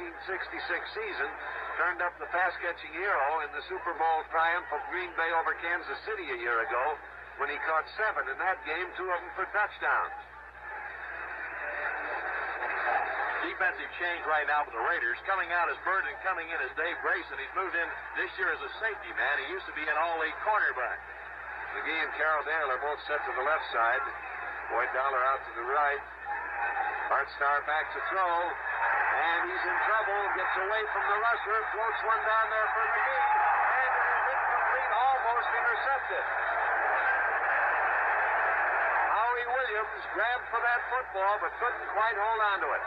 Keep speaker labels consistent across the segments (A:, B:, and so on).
A: 1966 season turned up the pass-catching hero in the Super Bowl triumph of Green Bay over Kansas City a year ago when he caught 7 in that game, 2 of them for touchdowns.
B: Defensive change right now for the Raiders. Coming out as Bird and coming in as Dave Grayson. He's moved in this year as a safety man. He used to be an all-league cornerback.
A: McGee and Carroll Dale are both set to the left side. Boyd Dollar out to the right. Bart Starr back to throw. And he's in trouble. Gets away from the rusher. Floats one down there for McGee. And it is incomplete. Almost intercepted. Howie Williams grabbed for that football but couldn't quite hold on to it.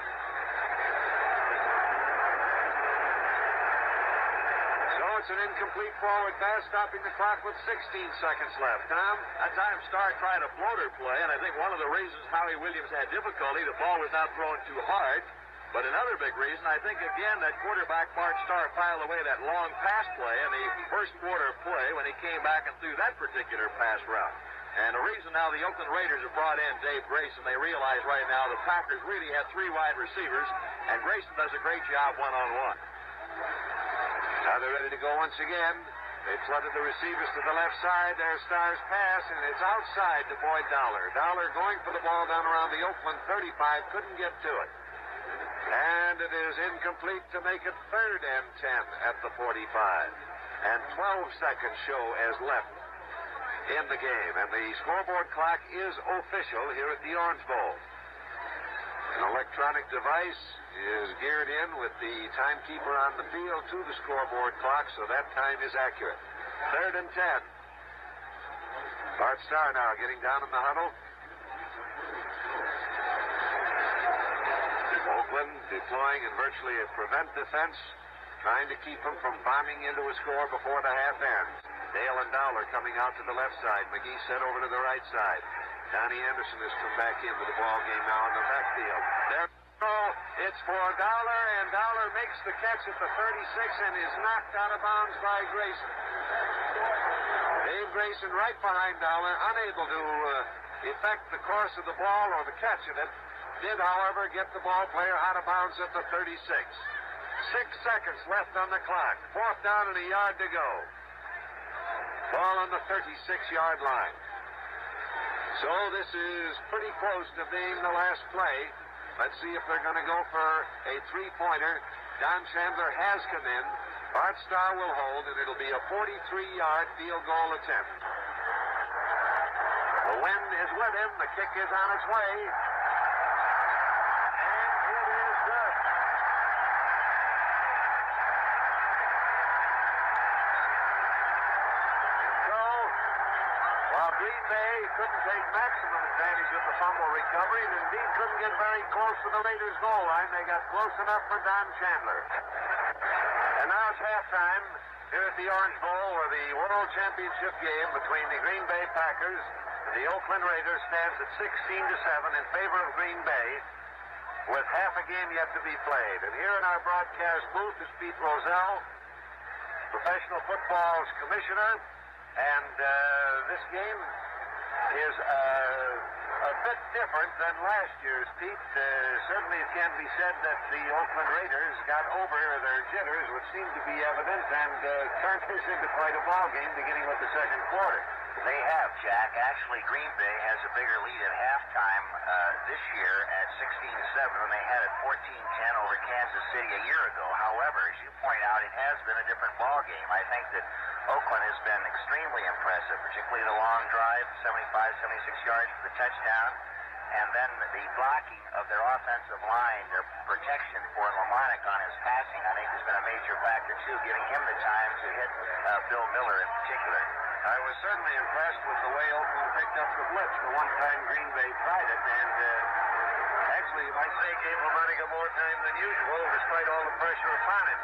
A: It's an incomplete forward pass, stopping the clock with 16 seconds left. Tom?
B: That time Starr tried a floater play, and I think one of the reasons Howie Williams had difficulty, the ball was not thrown too hard. But another big reason, I think, again, that quarterback Bart Starr filed away that long pass play in the first quarter of play when he came back and threw that particular pass route. And the reason now the Oakland Raiders have brought in Dave Grayson, they realize right now the Packers really have 3 wide receivers, and Grayson does a great job one-on-one.
A: Now they're ready to go once again. They flooded the receivers to the left side. There's Starr's pass, and it's outside to Boyd Dollar. Dollar going for the ball down around the Oakland 35, couldn't get to it. And it is incomplete to make it 3rd and 10 at the 45. And 12 seconds show as left in the game. And the scoreboard clock is official here at the Orange Bowl. An electronic device is geared in with the timekeeper on the field to the scoreboard clock, so that time is accurate. 3rd and 10. Bart Starr now getting down in the huddle. Oakland deploying in virtually a prevent defense, trying to keep him from bombing into a score before the half ends. Dale and Dollar coming out to the left side. McGee set over to the right side. Donnie Anderson has come back into the ball game now in the backfield. There, it's for Dollar, and Dollar makes the catch at the 36 and is knocked out of bounds by Grayson. Dave Grayson right behind Dollar, unable to effect the course of the ball or the catch of it. Did, however, get the ball player out of bounds at the 36. 6 seconds left on the clock. 4th down and a yard to go. Ball on the 36-yard line. So this is pretty close to being the last play. Let's see if they're going to go for a 3-pointer. Don Chandler has come in. Bart Starr will hold, and it'll be a 43-yard field goal attempt. The wind is with him. The kick is on its way. And it is good. So, while Green Bay couldn't take maximum advantage of the fumble recovery, and indeed couldn't get very close to the Raiders' goal line, they got close enough for Don Chandler. And now it's halftime here at the Orange Bowl, where the World Championship game between the Green Bay Packers and the Oakland Raiders stands at 16-7 in favor of Green Bay, with half a game yet to be played. And here in our broadcast booth is Pete Rozelle, professional football's commissioner, and this game is a bit different than last year's, Pete. Certainly it can be said that the Oakland Raiders got over their jitters, which seemed to be evident, and turned this into quite a ball game beginning with the second quarter.
C: They have, Jack. Actually, Green Bay has a bigger lead at halftime this year at 16-7 than they had at 14-10 over Kansas City a year ago. However, as you point out, it has been a different ball game. I think that Oakland has been extremely impressive, particularly the long drive, 75, 76 yards for the touchdown. And then the blocking of their offensive line, their protection for Lamonic on his passing, I think has been a major factor, too, giving him the time to hit Bill Miller in particular.
A: I was certainly impressed with the way Oakland picked up the blitz the one time Green Bay tried it, and actually, you might say, gave Lamonic more time than usual, despite all the pressure upon him.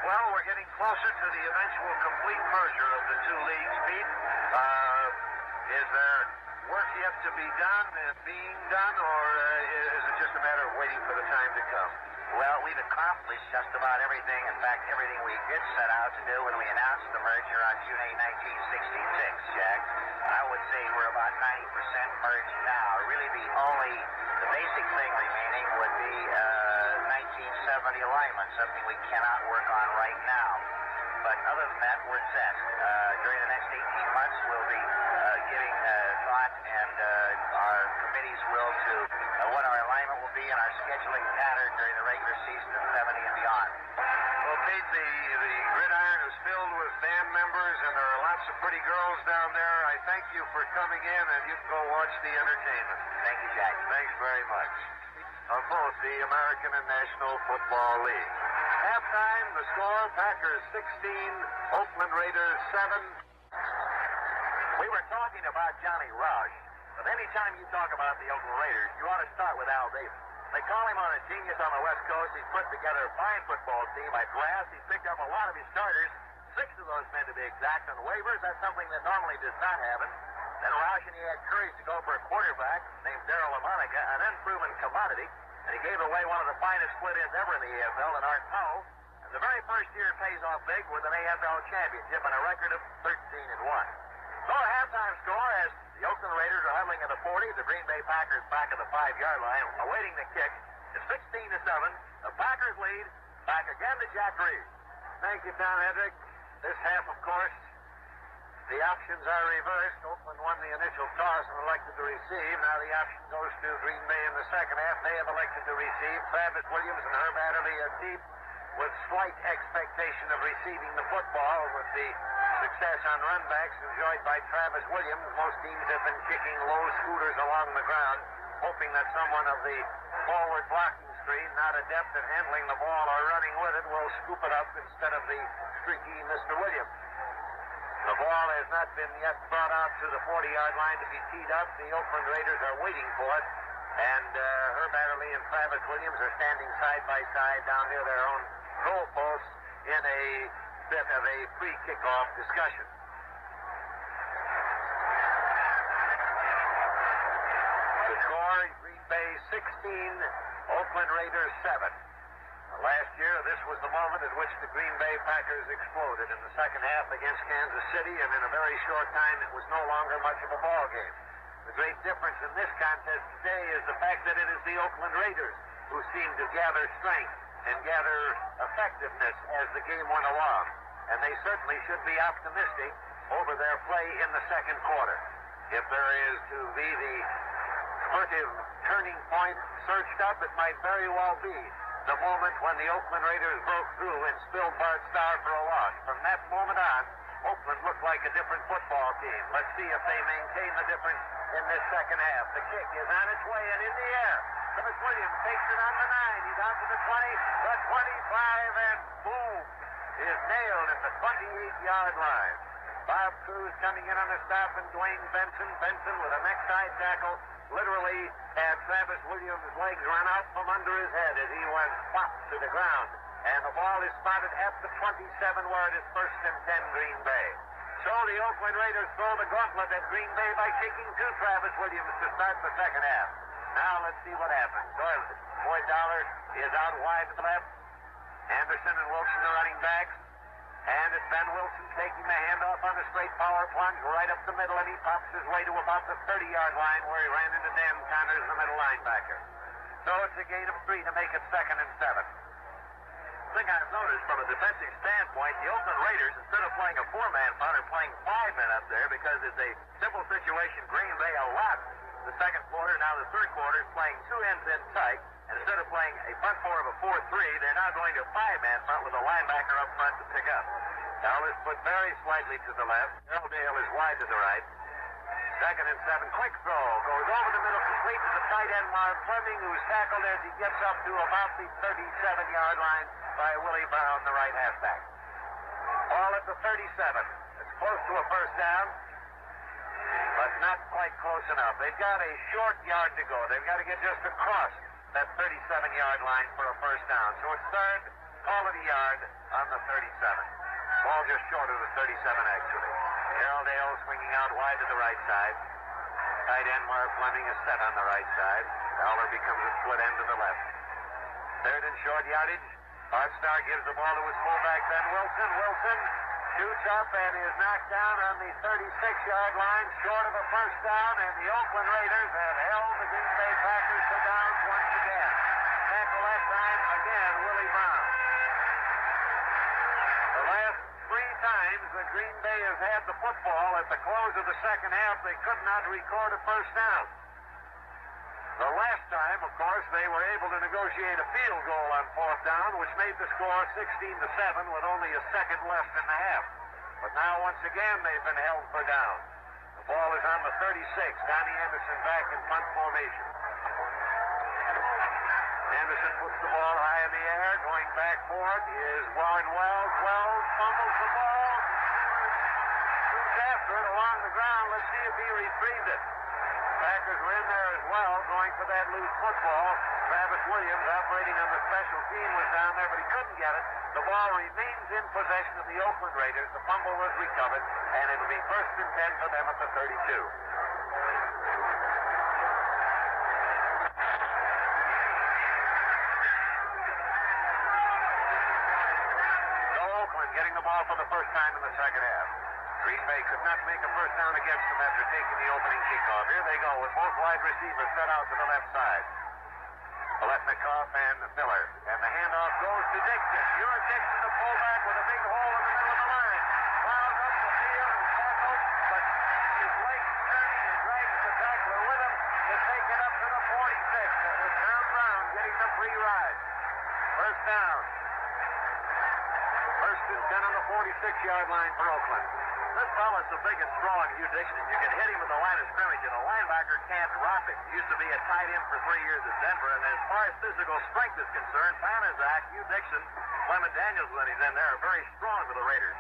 A: Well, we're getting closer to the eventual complete merger of the two leagues, Pete. Is there work yet to be done, being done, or is it just a matter of waiting for the time to come?
C: Well, we've accomplished just about everything. In fact, everything we did set out to do when we announced the merger on June 8, 1966, Jack. I would say we're about 90% merged now. Really, the basic thing remaining would be 1670 alignment, something we cannot work on right now. But other than that, we're set. During the next 18 months, we'll be giving thought and our committees will to what our alignment will be and our scheduling pattern during the regular season of 70 and beyond.
A: Well, Pete, the gridiron is filled with band members, and there are lots of pretty girls down there. I thank you for coming in, and you can go watch the entertainment.
C: Thank you, Jack.
A: Thanks very much. Of both the American and National Football League. Halftime, the score, Packers 16, Oakland Raiders 7.
B: We were talking about Johnny Roush, but anytime you talk about the Oakland Raiders, you ought to start with Al Davis. They call him a genius on the West Coast. He's put together a fine football team. At last, he's picked up a lot of his starters, 6 of those men to be exact, on waivers. That's something that normally does not happen. Then Roush and he had courage to go for a quarterback named Darryl LaMonica, an unproven commodity, and he gave away one of the finest split ends ever in the AFL in Art Powell. And the very first year pays off big with an AFL championship and a record of 13-1. So a halftime score as the Oakland Raiders are huddling at the 40, the Green Bay Packers back at the 5-yard line, awaiting the kick. It's 16-7. The Packers lead. Back again to Jack Reed.
A: Thank you, Tom Hedrick. This half, of course, the options are reversed. Oakland won the initial toss and elected to receive. Now the option goes to Green Bay in the second half. They have elected to receive. Travis Williams and Herb Adderley are deep with slight expectation of receiving the football with the success on runbacks enjoyed by Travis Williams. Most teams have been kicking low scooters along the ground, hoping that someone of the forward blocking screen, not adept at handling the ball or running with it, will scoop it up instead of the streaky Mr. Williams. The ball has not been yet brought out to the 40-yard line to be teed up. The Oakland Raiders are waiting for it, and Herb Adderley and Travis Williams are standing side by side down near their own goal posts in a bit of a pre-kickoff discussion. The score, Green Bay 16, Oakland Raiders 7. Last year, this was the moment at which the Green Bay Packers exploded in the second half against Kansas City, and in a very short time, it was no longer much of a ball game. The great difference in this contest today is the fact that it is the Oakland Raiders who seem to gather strength and gather effectiveness as the game went along. And they certainly should be optimistic over their play in the second quarter. If there is to be the furtive turning point searched up, it might very well be the moment when the Oakland Raiders broke through and spilled Bart Starr for a loss. From that moment on, Oakland looked like a different football team. Let's see if they maintain the difference in this second half. The kick is on its way and in the air. Travis Williams takes it on the 9. He's out to the 20, the 25, and boom, is nailed at the 28-yard line. Bob Cruz coming in on the stop, and Dwayne Benson. Benson with a neckside tackle literally had Travis Williams' legs run out from under his head as he went pop to the ground. And the ball is spotted at the 27 where it is 1st and 10 Green Bay. So the Oakland Raiders throw the gauntlet at Green Bay by taking to Travis Williams to start the second half. Now let's see what happens. Boyd Dollar is out wide to the left. Anderson and Wilson are running backs. And it's Ben Wilson taking the handoff on a straight power plunge right up the middle, and he pops his way to about the 30-yard line where he ran into Dan Connors, the middle linebacker. So it's a gain of 3 to make it 2nd and 7.
B: The thing I've noticed from a defensive standpoint, the Oakland Raiders, instead of playing a 4-man front, are playing 5 men up there because it's a simple situation. Green Bay a lot the second quarter. Now the third quarter is playing 2 ends in tight. And instead of playing a front four of a 4-3, they're now going to a 5-man front with a linebacker up front to pick up.
A: Dollar's put very slightly to the left. Dale is wide to the right. 2nd and 7. Quick throw. Goes over the middle, complete to the tight end, Marv Fleming, who's tackled as he gets up to about the 37-yard line by Willie Brown, the right halfback. Ball at the 37. It's close to a first down, but not quite close enough. They've got a short yard to go. They've got to get just across that 37-yard line for a first down. So it's 3rd, call it a yard on the 37. Ball just short of the 37, actually. Gerald Dale swinging out wide to the right side. Tight end Marv Fleming is set on the right side. Dollar becomes a split end to the left. 3rd and short yardage. Bart Starr gives the ball to his fullback, Ben Wilson. Wilson shoots up and is knocked down on the 36-yard line, short of a first down, and the Oakland Raiders have held the Green Bay Packers to downs once again. tackle that time, again, Willie Brown. The last 3 times that Green Bay has had the football at the close of the second half, they could not record a first down. The last time, of course, they were able to negotiate a field goal on 4th down, which made the score 16-7 with only a second left in the half. But now, once again, they've been held for down. The ball is on the 36. Donnie Anderson back in punt formation. Anderson puts the ball high in the air. Going back for it is Warren Wells. Wells fumbles the ball. Shoots after it along the ground. Let's see if he retrieves it. Packers were in there as well, going for that loose football. Travis Williams, operating on the special team, was down there, but he couldn't get it. The ball remains in possession of the Oakland Raiders. The fumble was recovered, and it'll be 1st and 10 for them at the 32. So Oakland getting the ball for the first time in the second half. Green Bay could not make a first down against them after taking the opening kickoff. Here they go with both wide receivers set out to the left side. Paletnikoff and Miller. And the handoff goes to Dixon. You're Dixon, the fullback, with a big hole in the middle of the line. Plows up the field and tackled, but his legs turning and drags the tackler with him to take it up to the 46. That was Tom Brown getting the free ride. First down. 1st and 10 on the 46-yard line for Oakland.
B: This fella's so big and strong, Hugh Dixon. You can hit him with the line of scrimmage, and a linebacker can't drop him. He used to be a tight end for 3 years at Denver, and as far as physical strength is concerned, Banaszak, Hugh Dixon, Clement Daniels when he's in there are very strong for the Raiders.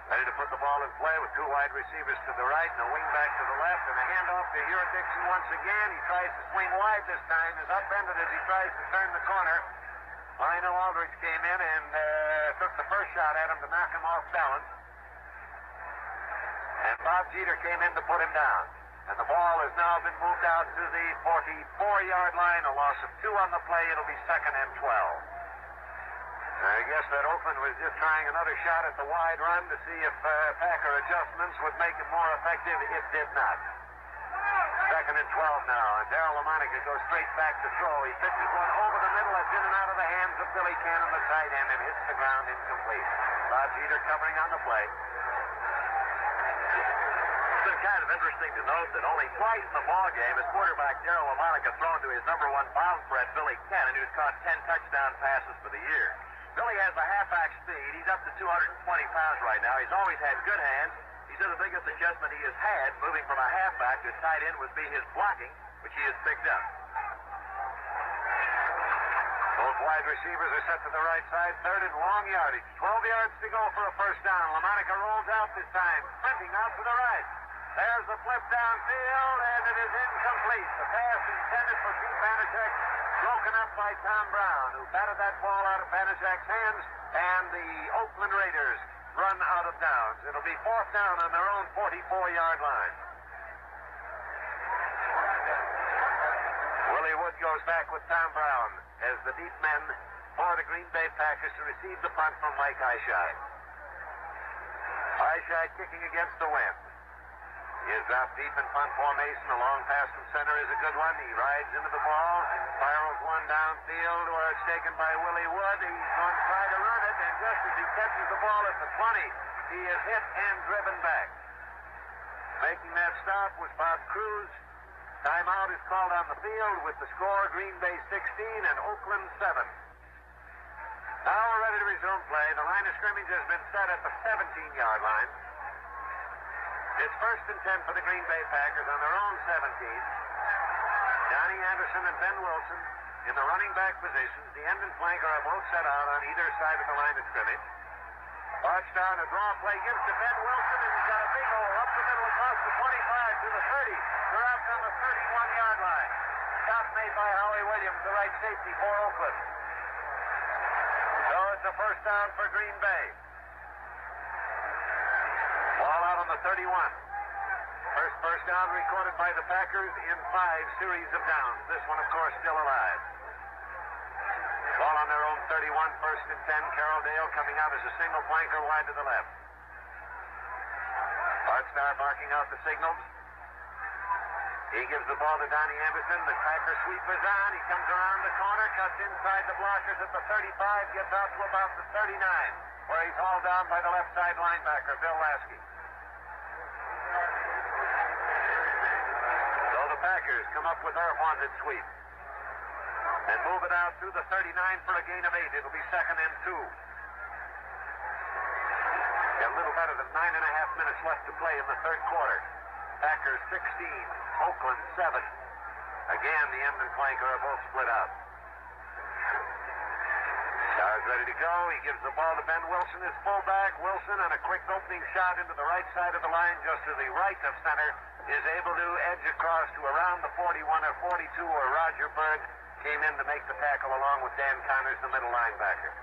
A: Ready to put the ball in play with 2 wide receivers to the right and a wing back to the left, and a handoff to Hugh Dixon once again. He tries to swing wide this time, is upended as he tries to turn the corner. Lionel Aldridge came in and took the first shot at him to knock him off balance. And Bob Jeter came in to put him down. And the ball has now been moved out to the 44-yard line. A loss of 2 on the play. It'll be 2nd and 12. I guess that Oakland was just trying another shot at the wide run to see if Packer adjustments would make it more effective. It did not. 2nd and 12 now. And Darryl LaMonica goes straight back to throw. He pitches one over the middle. It's in and out of the hands of Billy Cannon, the tight end, and hits the ground incomplete. Bob Jeter covering on the play.
B: It's been kind of interesting to note that only twice in the ball game has quarterback Darryl LaMonica thrown to his #1 bomb threat, Billy Cannon, who's caught 10 touchdown passes for the year. Billy has a halfback speed. He's up to 220 pounds right now. He's always had good hands. He said the biggest adjustment he has had moving from a halfback to a tight end would be his blocking, which he has picked up.
A: Both wide receivers are set to the right side, 3rd and long yardage. 12 yards to go for a first down. LaMonica rolls out this time, sprinting out to the right. There's the flip downfield, and it is incomplete. The pass intended for Pete Banaszak, broken up by Tom Brown, who batted that ball out of Banaszak's hands, and the Oakland Raiders run out of downs. It'll be 4th down on their own 44-yard line. Willie Wood goes back with Tom Brown as the deep men for the Green Bay Packers to receive the punt from Mike Eyeshide. Eyeshide kicking against the wind. He is out deep in punt formation. A long pass from center is a good one. He rides into the ball, spirals one downfield where it's taken by Willie Wood. He's going to try to run it, and just as he catches the ball at the 20, he is hit and driven back. Making that stop was Bob Cruz. Timeout is called on the field with the score Green Bay 16 and Oakland 7. Now we're ready to resume play. The line of scrimmage has been set at the 17-yard line. It's 1st and 10 for the Green Bay Packers on their own 17. Donnie Anderson and Ben Wilson in the running back positions. The end and flanker are both set out on either side of the line of scrimmage. Arch down a draw play, gives to Ben Wilson, and he's got a big hole up the middle across the 25 to the 30. They're out on the 31-yard line. Stop made by Howie Williams, the right safety for Oakland. So it's a first down for Green Bay. Ball out on the 31. First down recorded by the Packers in 5 series of downs. This one, of course, still alive. Ball on their own 31, 1st and 10. Carroll Dale coming out as a single flanker wide to the left. Bart Starr barking out the signals. He gives the ball to Donnie Anderson. The Packer sweep is on. He comes around the corner, cuts inside the blockers at the 35, gets out to about the 39, where he's hauled down by the left side linebacker, Bill Lasky. So the Packers come up with their haunted sweep and move it out through the 39 for a gain of 8. It'll be 2nd and 2. Got a little better than 9.5 minutes left to play in the third quarter. Packers 16, Oakland 7. Again, the end and flanker are both split out. Starr's ready to go. He gives the ball to Ben Wilson, his fullback. Wilson, on a quick opening shot into the right side of the line, just to the right of center, is able to edge across to around the 41 or 42, where Roger Bird came in to make the tackle along with Dan Connors, the middle linebacker.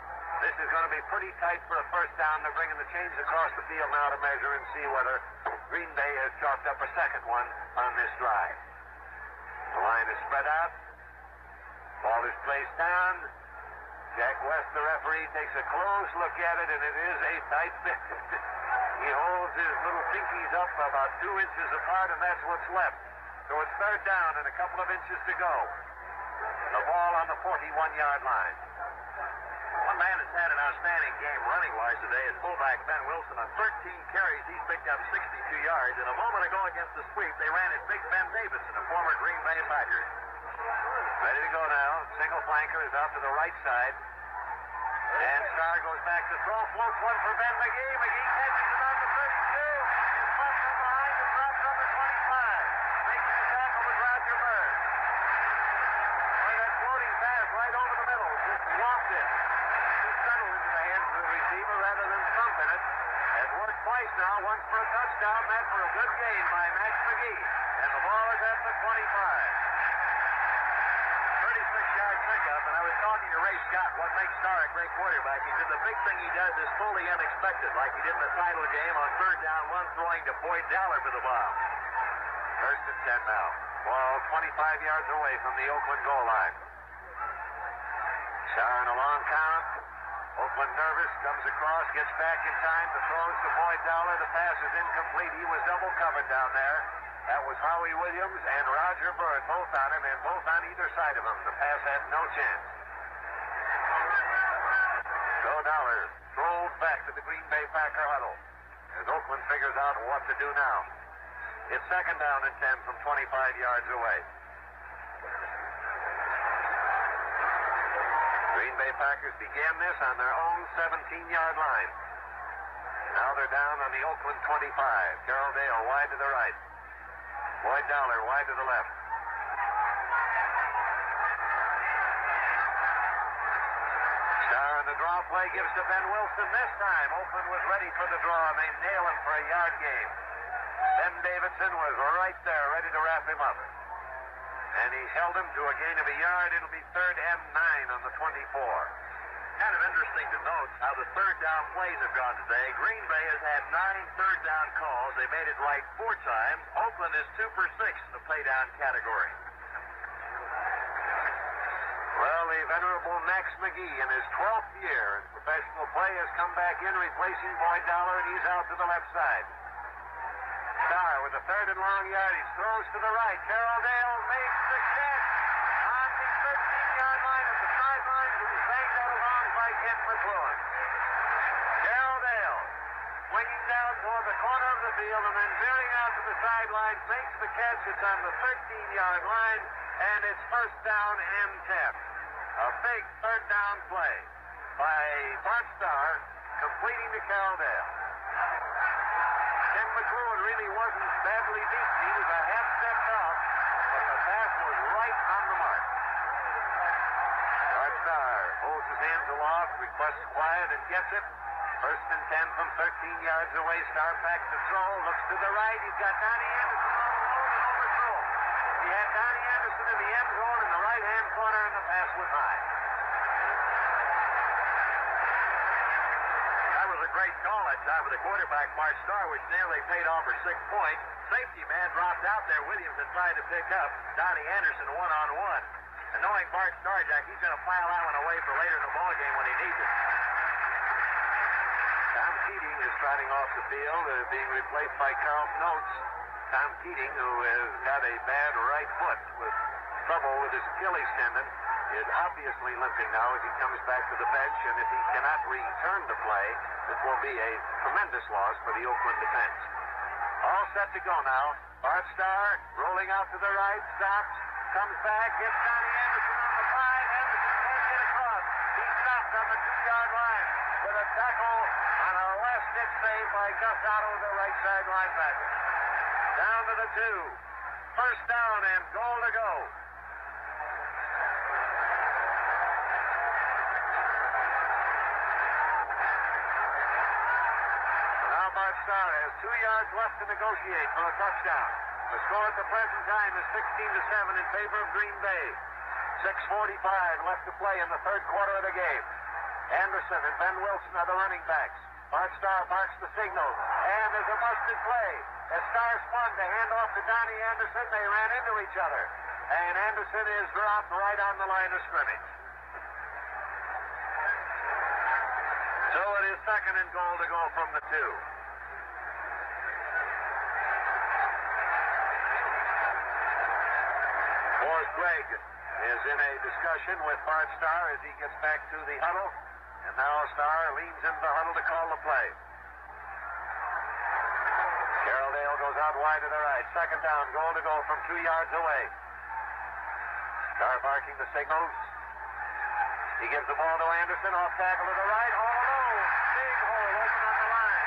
A: This is going to be pretty tight for a first down. They're bringing the chains across the field now to measure and see whether Green Bay has chalked up a second one on this drive. The line is spread out. Ball is placed down. Jack West, the referee, takes a close look at it, and it is a tight fit. He holds his little pinkies up about 2 inches apart, and that's what's left. So it's third down and a couple of inches to go. The ball on the 41-yard line.
B: One man has had an outstanding game running-wise today is fullback Ben Wilson. On 13 carries, he's picked up 62 yards. And a moment ago against the sweep, they ran at Big Ben Davidson, a former Green Bay Packer.
A: Ready to go now. Single flanker is out to the right side. And Starr goes back to throw. Floats one for Ben McGee. McGee catches it on the 32. Is left from behind and drops on the 25. Making the tackle with Roger Bird. Boy, that floating pass right over the middle. Just walked it. Settle into the hands of the receiver rather than thump in it. Has worked twice now, once for a touchdown, that for a good gain by Max McGee. And the ball is at the 25.
B: 36-yard pickup, and I was talking to Ray Scott, what makes Starr a great quarterback. He said the big thing he does is fully unexpected, like he did in the title game on third down, one throwing to Boyd Dowler for the ball.
A: First and 10 now. Ball 25 yards away from the Oakland goal line. Starr in a long count. Oakland nervous, comes across, gets back in time to throws to Boyd Dowler. The pass is incomplete. He was double covered down there. That was Howie Williams and Roger Bird, both on him and both on either side of him. The pass had no chance. So Dowler throws back to the Green Bay Packer huddle as Oakland figures out what to do now. It's 2nd down and 10 from 25 yards away. Green Bay Packers began this on their own 17-yard line. Now they're down on the Oakland 25. Carroll Dale wide to the right. Boyd Dowler wide to the left. Starr in the draw play gives to Ben Wilson. This time Oakland was ready for the draw, and they nail him for a yard gain. Ben Davidson was right there ready to wrap him up. And he held him to a gain of a yard. It'll be 3rd and 9 on the 24.
B: Kind of interesting to note how the third down plays have gone today. Green Bay has had 9 third down calls. They made it right 4 times. Oakland is 2 for 6 in the play down category.
A: Well, the venerable Max McGee in his 12th year in professional play has come back in replacing Boyd Dowler, and he's out to the left side. Starr with a 3rd and long yardage throws to the right. Carroll Dale makes the catch on the 13-yard line at the sideline. It was banged out along by Kent McClellan. Carroll Dale swinging down toward the corner of the field and then veering out to the sideline, makes the catch. It's on the 13-yard line, and it's 1st down and 10. A big 3rd down play by Bart Starr, completing to Carroll Dale. Ken McClellan really wasn't badly beaten. He was a half step off, but the pass was right on the mark. Bart Starr holds his hands aloft, requests quiet, and gets it. 1st and 10 from 13 yards away. Starr backs to throw, looks to the right. He's got Donnie Anderson all alone and overthrown. He had Donnie Anderson in the end zone in the right-hand corner, and the pass was high.
B: Great call that time with the quarterback, Bart Starr, which nearly paid off for 6 points. Safety man dropped out there. Williams had tried to pick up Donnie Anderson one-on-one. And knowing Bart Starr, Jack, he's going to file that one away for later in the ballgame when he needs it.
A: Tom Keating is trotting off the field, being replaced by Carlton Oates. Tom Keating, who has got a bad right foot with trouble with his Achilles tendon, is obviously limping now as he comes back to the bench, and if he cannot return to play, it will be a tremendous loss for the Oakland defense. All set to go now. Bart Starr rolling out to the right, stops, comes back, hits Donnie Anderson on the 5. Anderson can't get across. He's stopped on the 2-yard line with a tackle on a last-ditch save by Gus Otto, the right side linebacker. Down to the 2. First down and goal to go. Now Bart Starr has 2 yards left to negotiate for a touchdown. The score at the present time is 16-7 in favor of Green Bay. 6:45 left to play in the third quarter of the game. Anderson and Ben Wilson are the running backs. Bart Starr barks the signal, and there's a busted play. As Starr spun to hand off to Donnie Anderson, they ran into each other, and Anderson is dropped right on the line of scrimmage. So it is second and goal to go from the 2. Forrest Gregg is in a discussion with Bart Starr as he gets back to the huddle. And now Starr leans into the huddle to call the play. Carroll Dale goes out wide to the right. Second down, goal to go from 2 yards away. Starr barking the signals. He gives the ball to Anderson, off tackle to the right. Oh, no! Big hole open on the line.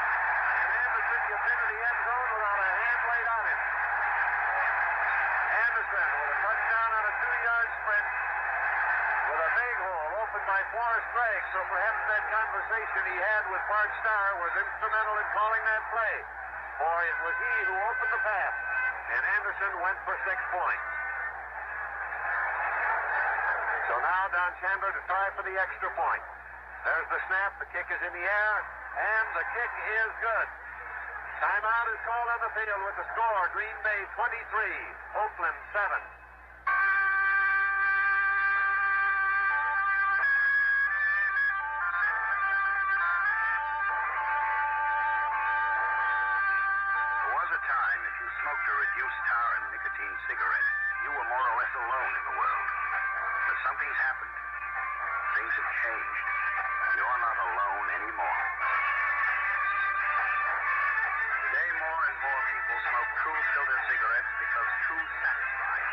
A: And Anderson gets into the end zone without a hand laid on him. Anderson with a touchdown on a 2-yard sprint with a big hole opened by Forrest Gregg. So perhaps that conversation he had with Bart Starr was instrumental in calling that play. For it was he who opened the pass. And Anderson went for 6 points. So now Don Chandler to try for the extra point. There's the snap. The kick is in the air. And the kick is good. Timeout is called on the field with the score, Green Bay 23, Oakland 7.
C: There was a time if you smoked a reduced tar and nicotine cigarette, you were more or less alone in the world. But something's happened. Things have changed. You're not alone anymore. Today, more and more people smoke true filter cigarettes because true satisfies.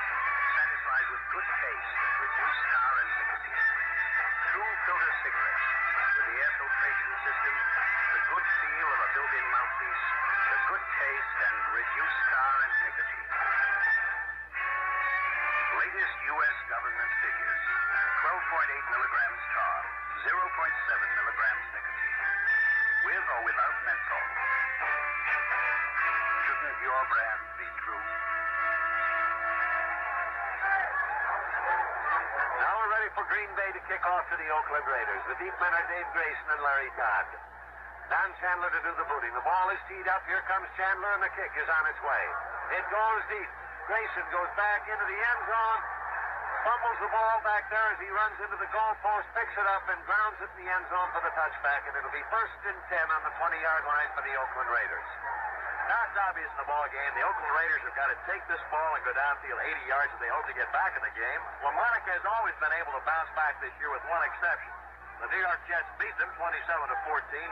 C: Satisfies with good taste, reduced tar and nicotine. True filter cigarettes with the air filtration system, the good feel of a built-in mouthpiece, the good taste and reduced tar and nicotine. Latest U.S. government figures: 12.8 milligrams tar, 0.7 milligrams nicotine, with or without menthol. Shouldn't your brand be true?
A: Now we're ready for Green Bay to kick off to the Oakland Raiders. The deep men are Dave Grayson and Larry Todd. Don Chandler to do the booting. The ball is teed up. Here comes Chandler, and the kick is on its way. It goes deep. Grayson goes back into the end zone, fumbles the ball back there as he runs into the goalpost, picks it up, and grounds it in the end zone for the touchback, and it'll be 1st and 10 on the 20-yard line for the Oakland Raiders.
B: Now it's obvious in the ball game, the Oakland Raiders have got to take this ball and go downfield 80 yards if they hope to get back in the game. LaMonica has always been able to bounce back this year with one exception. The New York Jets beat them 27-14.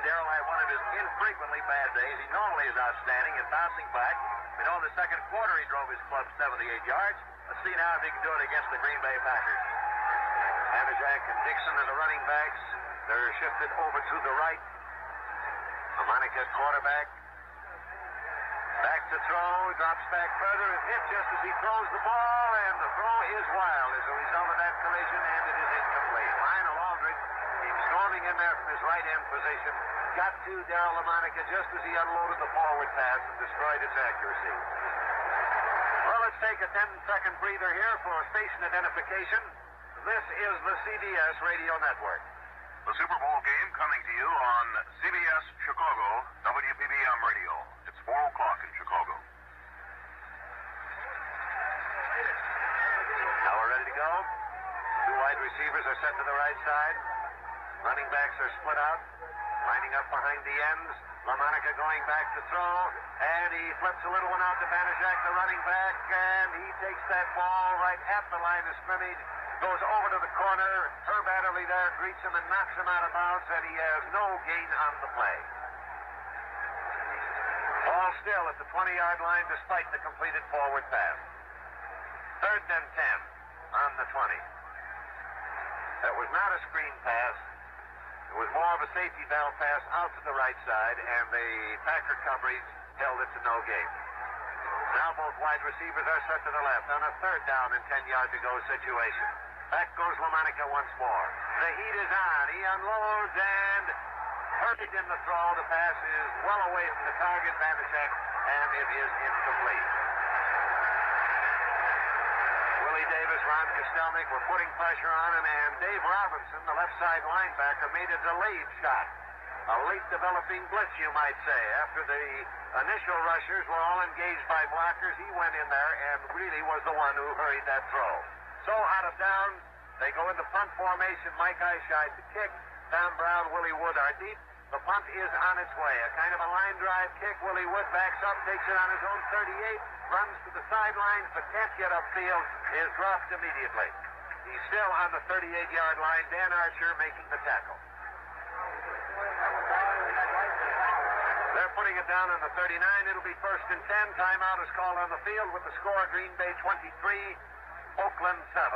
B: Darrell had one of his infrequently bad days. He normally is outstanding in bouncing back. We know in the second quarter he drove his club 78 yards. Let's see now if he can do it against the Green Bay Packers.
A: Hanajack and Dixon are the running backs. They're shifted over to the right. LaMonica's quarterback. Back to throw, drops back further, is hit just as he throws the ball, and the throw is wild as a result of that collision, and it is incomplete. Lionel Aldridge came storming in there from his right end position, got to Darrell LaMonica just as he unloaded the forward pass and destroyed its accuracy. Well, let's take a 10-second breather here for station identification. This is the CBS Radio Network.
D: The Super Bowl game coming to you on CBS Chicago, WPBM Radio. It's 4 o'clock in Chicago.
A: Now we're ready to go. 2 wide receivers are set to the right side. Running backs are split out. Line lining up behind the ends. LaMonica going back to throw, and he flips a little one out to Banaszak, the running back, and he takes that ball right at the line of scrimmage, goes over to the corner. Herb Adderley there greets him and knocks him out of bounds, and he has no gain on the play. Ball still at the 20-yard line despite the completed forward pass. 3rd and 10 on the 20. That was not a screen pass. It was more of a safety valve pass out to the right side, and the Packer coverage held it to no gain. Now both wide receivers are set to the left on a 3rd down and 10-yard-to-go situation. Back goes LaMonica once more. The heat is on. He unloads and hurried in the throw. The pass is well away from the target, Banaszak, and it is incomplete. Willie Davis, Ron Kostelnik were putting pressure on him, and Dave Robinson, the left side linebacker, made a delayed shot. A late developing blitz, you might say. After the initial rushers were all engaged by blockers, he went in there and really was the one who hurried that throw. So out of downs, they go into punt formation. Mike Eyeshide to kick. Tom Brown, Willie Wood are deep. The punt is on its way. A kind of a line drive kick. Willie Wood backs up, takes it on his own 38, runs to the sidelines, but can't get upfield, is dropped immediately. He's still on the 38-yard line. Dan Archer making the tackle. They're putting it down on the 39. It'll be 1st and 10. Timeout is called on the field with the score Green Bay 23, Oakland 7.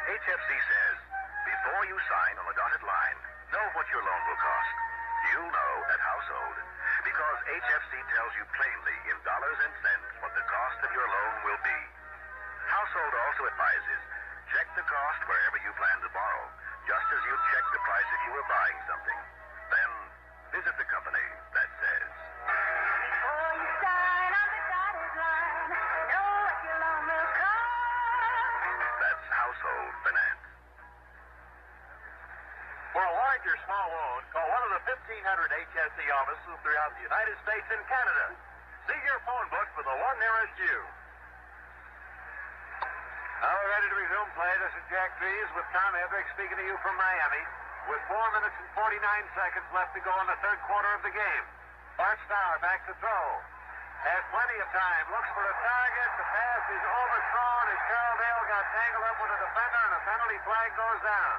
D: HFC says, before you sign on the dotted line, know what your loan will cost. You'll know at Household, because HFC tells you plainly in dollars and cents what the cost of your loan will be. Household also advises, check the cost wherever you plan to borrow, just as you'd check the price if you were buying something. Then, visit the company that says,
E: before you sign on the dotted line, know what your loan will cost.
D: That's Household Finance.
B: For a large or small loan, call one of the 1,500 HSC offices throughout the United States and Canada. See your phone book for the one nearest you.
A: Now we're ready to resume play. This is Jack Trees with Tom Hedrick speaking to you from Miami. With 4 minutes and 49 seconds left to go in the 3rd quarter of the game. Bart Starr back to throw. Has plenty of time. Looks for a target. The pass is overthrown as Carroll Dale got tangled up with a defender, and a penalty flag goes down.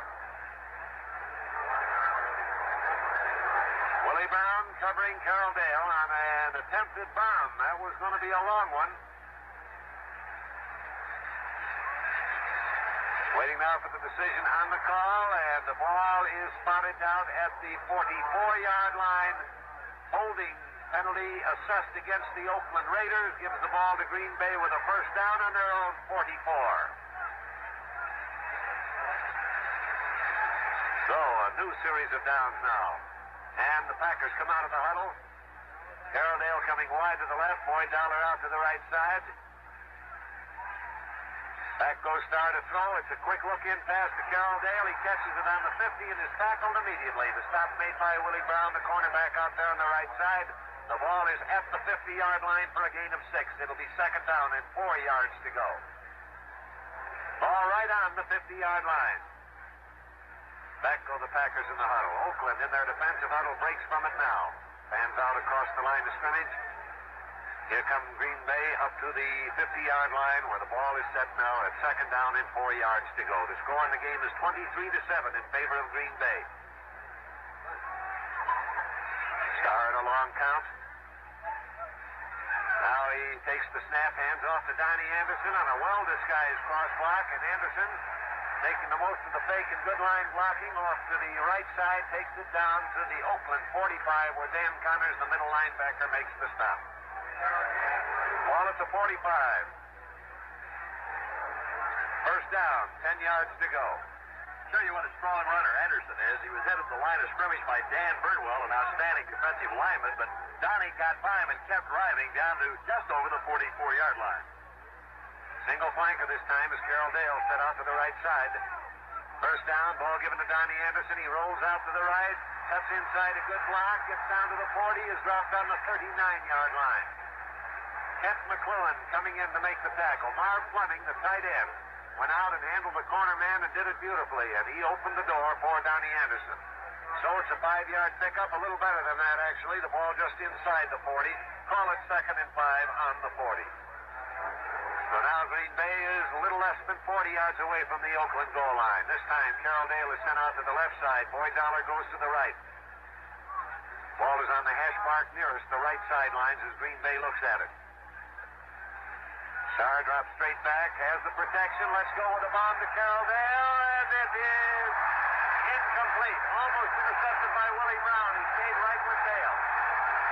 A: Willie Brown covering Carroll Dale on an attempted bomb. That was going to be a long one. Waiting now for the decision on the call, and the ball is spotted down at the 44-yard line. Holding penalty assessed against the Oakland Raiders gives the ball to Green Bay with a 1st down on their own 44. So a new series of downs now. And the Packers come out of the huddle. Carroll Dale coming wide to the left. Boyd Dollar out to the right side. Back goes Starr to throw. It's a quick look-in pass to Carroll Dale. He catches it on the 50 and is tackled immediately. The stop made by Willie Brown, the cornerback out there on the right side. The ball is at the 50-yard line for a gain of 6. It'll be 2nd down and 4 yards to go. Ball right on the 50-yard line. Back go the Packers in the huddle. Oakland in their defensive huddle breaks from it now. Fans out across the line of scrimmage. Here come Green Bay up to the 50-yard line where the ball is set now at 2nd down and 4 yards to go. The score in the game is 23-7 in favor of Green Bay. Starr at a long count. Now he takes the snap, hands off to Donnie Anderson on a well-disguised cross block, and Anderson, taking the most of the fake and good line blocking off to the right side, takes it down to the Oakland 45 where Dan Connors, the middle linebacker, makes the stop. Ball at the 45. 1st down, 10 yards to go.
B: Show you what a strong runner Anderson is. He was headed to the line of scrimmage by Dan Birdwell, an outstanding defensive lineman, but Donnie got by him and kept driving down to just over the 44-yard line.
A: Single flanker this time as Carroll Dale set out to the right side. First down, ball given to Donnie Anderson. He rolls out to the right, cuts inside a good block, gets down to the 40, is dropped on the 39-yard line. Kent McClellan coming in to make the tackle. Marv Fleming, the tight end, went out and handled the corner man and did it beautifully, and he opened the door for Donnie Anderson. So it's a 5-yard pickup, a little better than that, actually. The ball just inside the 40. Call it 2nd and 5 on the 40. So now Green Bay is a little less than 40 yards away from the Oakland goal line. This time, Carroll Dale is sent out to the left side. Boyd Dollar goes to the right. Ball is on the hash mark nearest the right sidelines as Green Bay looks at it. Starr drops straight back, has the protection. Let's go with the bomb to Carroll Dale, and it is incomplete. Almost intercepted by Willie Brown. He stayed right with Dale.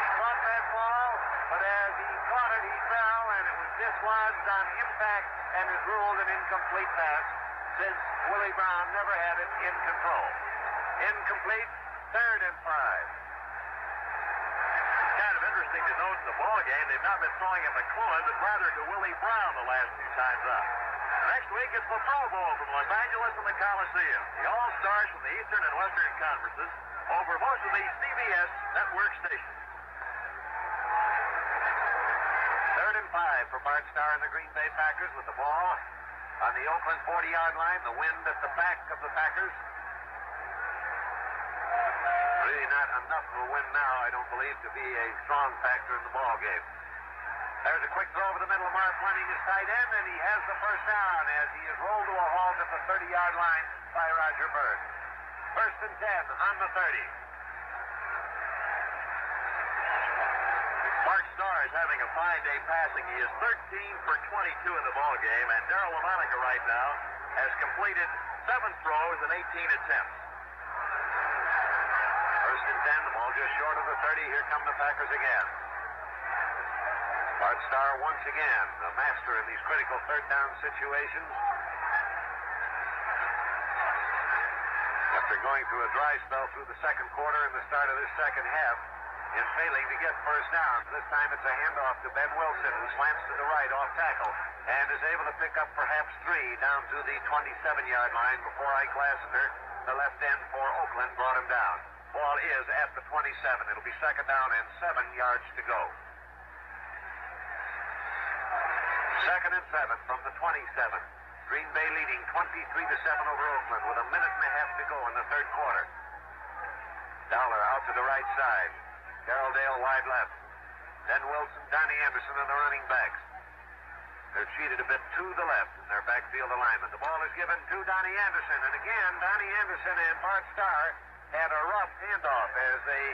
A: He caught that ball, but as he caught it, he fell, and it was dislodged on impact and is ruled an incomplete pass since Willie Brown never had it in control. Incomplete, 3rd and 5.
B: Kind of interesting to note in the ball game, they've not been throwing at McClellan, but rather to Willie Brown the last 2 times up. Next week, it's the Pro Bowl from Los Angeles and the Coliseum. The All-Stars from the Eastern and Western Conferences over most of the CBS network stations.
A: 3rd and 5 for Bart Starr and the Green Bay Packers with the ball on the Oakland 40-yard line. The wind at the back of the Packers. Really not enough of a wind now, I don't believe, to be a strong factor in the ball game. There's a quick throw over the middle of Marv Fleming, his tight end, and he has the first down as he is rolled to a halt at the 30-yard line by Roger Bird. 1st and 10 on the 30.
B: Bart Starr is having a fine day passing. He is 13 for 22 in the ball game, and Darryl LaMonica right now has completed 7 throws and 18 attempts.
A: 1st and 10, the ball just short of the 30. Here come the Packers again. Bart Starr once again, the master in these critical 3rd down situations. After going through a dry spell through the 2nd quarter and the start of this 2nd half, in failing to get first downs. This time it's a handoff to Ben Wilson, who slants to the right off tackle and is able to pick up perhaps 3 down to the 27-yard line before Ike Lassiter, the left end for Oakland, brought him down. Ball is at the 27. It'll be 2nd down and 7 yards to go. 2nd and 7 from the 27. Green Bay leading 23-7 over Oakland with a minute and a half to go in the 3rd quarter. Dollar out to the right side. Carroll Dale wide left. Then Wilson, Donnie Anderson, and the running backs. They're cheated a bit to the left in their backfield alignment. The ball is given to Donnie Anderson. And again, Donnie Anderson and Bart Starr had a rough handoff as they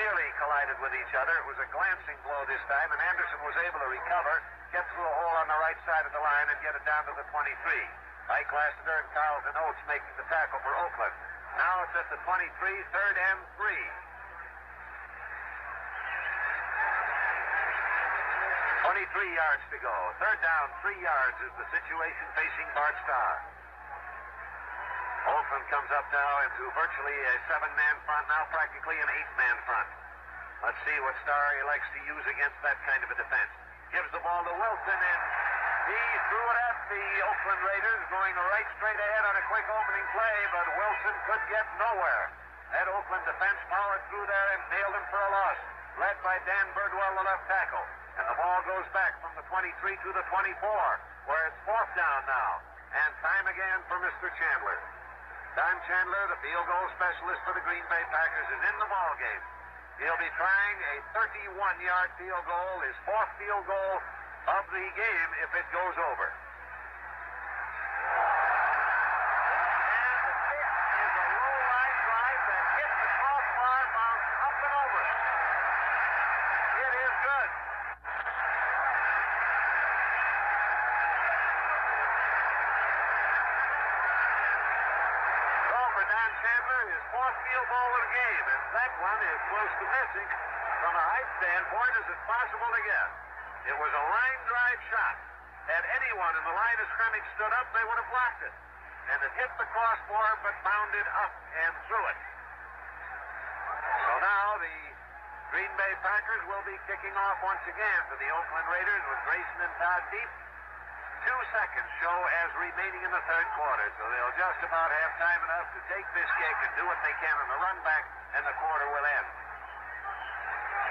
A: nearly collided with each other. It was a glancing blow this time, and Anderson was able to recover, get through a hole on the right side of the line, and get it down to the 23. Ike Lassiter and Carlton Oates making the tackle for Oakland. Now it's at the 23, 3rd and 3. 23 yards to go. 3rd down, 3 yards is the situation facing Bart Starr. Oakland comes up now into virtually a 7-man front, now practically an 8-man front. Let's see what Starr elects to use against that kind of a defense. Gives the ball to Wilson, and he threw it at the Oakland Raiders, going right straight ahead on a quick opening play, but Wilson could get nowhere. That Oakland defense powered through there and nailed him for a loss, led by Dan Birdwell, the left tackle. And the ball goes back from the 23 to the 24, where it's 4th down now. And time again for Mr. Chandler. Don Chandler, the field goal specialist for the Green Bay Packers, is in the ball game. He'll be trying a 31-yard field goal, his 4th field goal of the game if it goes over. And the kick is a low line drive that hits the crossbar, bounced up and over. It is good. Don Chandler, his 4th field goal of the game, and that one is close to missing from a height standpoint as it's possible to get. It was a line drive shot. Had anyone in the line of scrimmage stood up, they would have blocked it. And it hit the crossbar, but bounded up and through it. So now the Green Bay Packers will be kicking off once again to the Oakland Raiders with Grayson and Todd deep. seconds show as remaining in the third quarter, so they'll just about have time enough to take this kick and do what they can on the run back, and the quarter will end.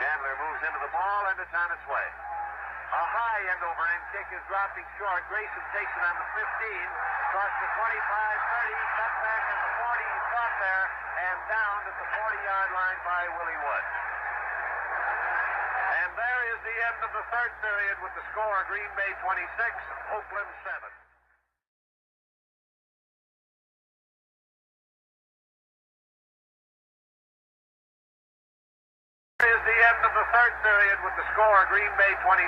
A: Chandler moves into the ball, and it's on its way. A high end-over-end kick is dropping short. Grayson takes it on the 15, across the 25, 30, cut back at the 40. He's caught there, and down at the 40-yard line by Willie Wood. And there is the end of the third period with the score Green Bay 26, Oakland 7. There is the end of the third period with the score Green Bay 26,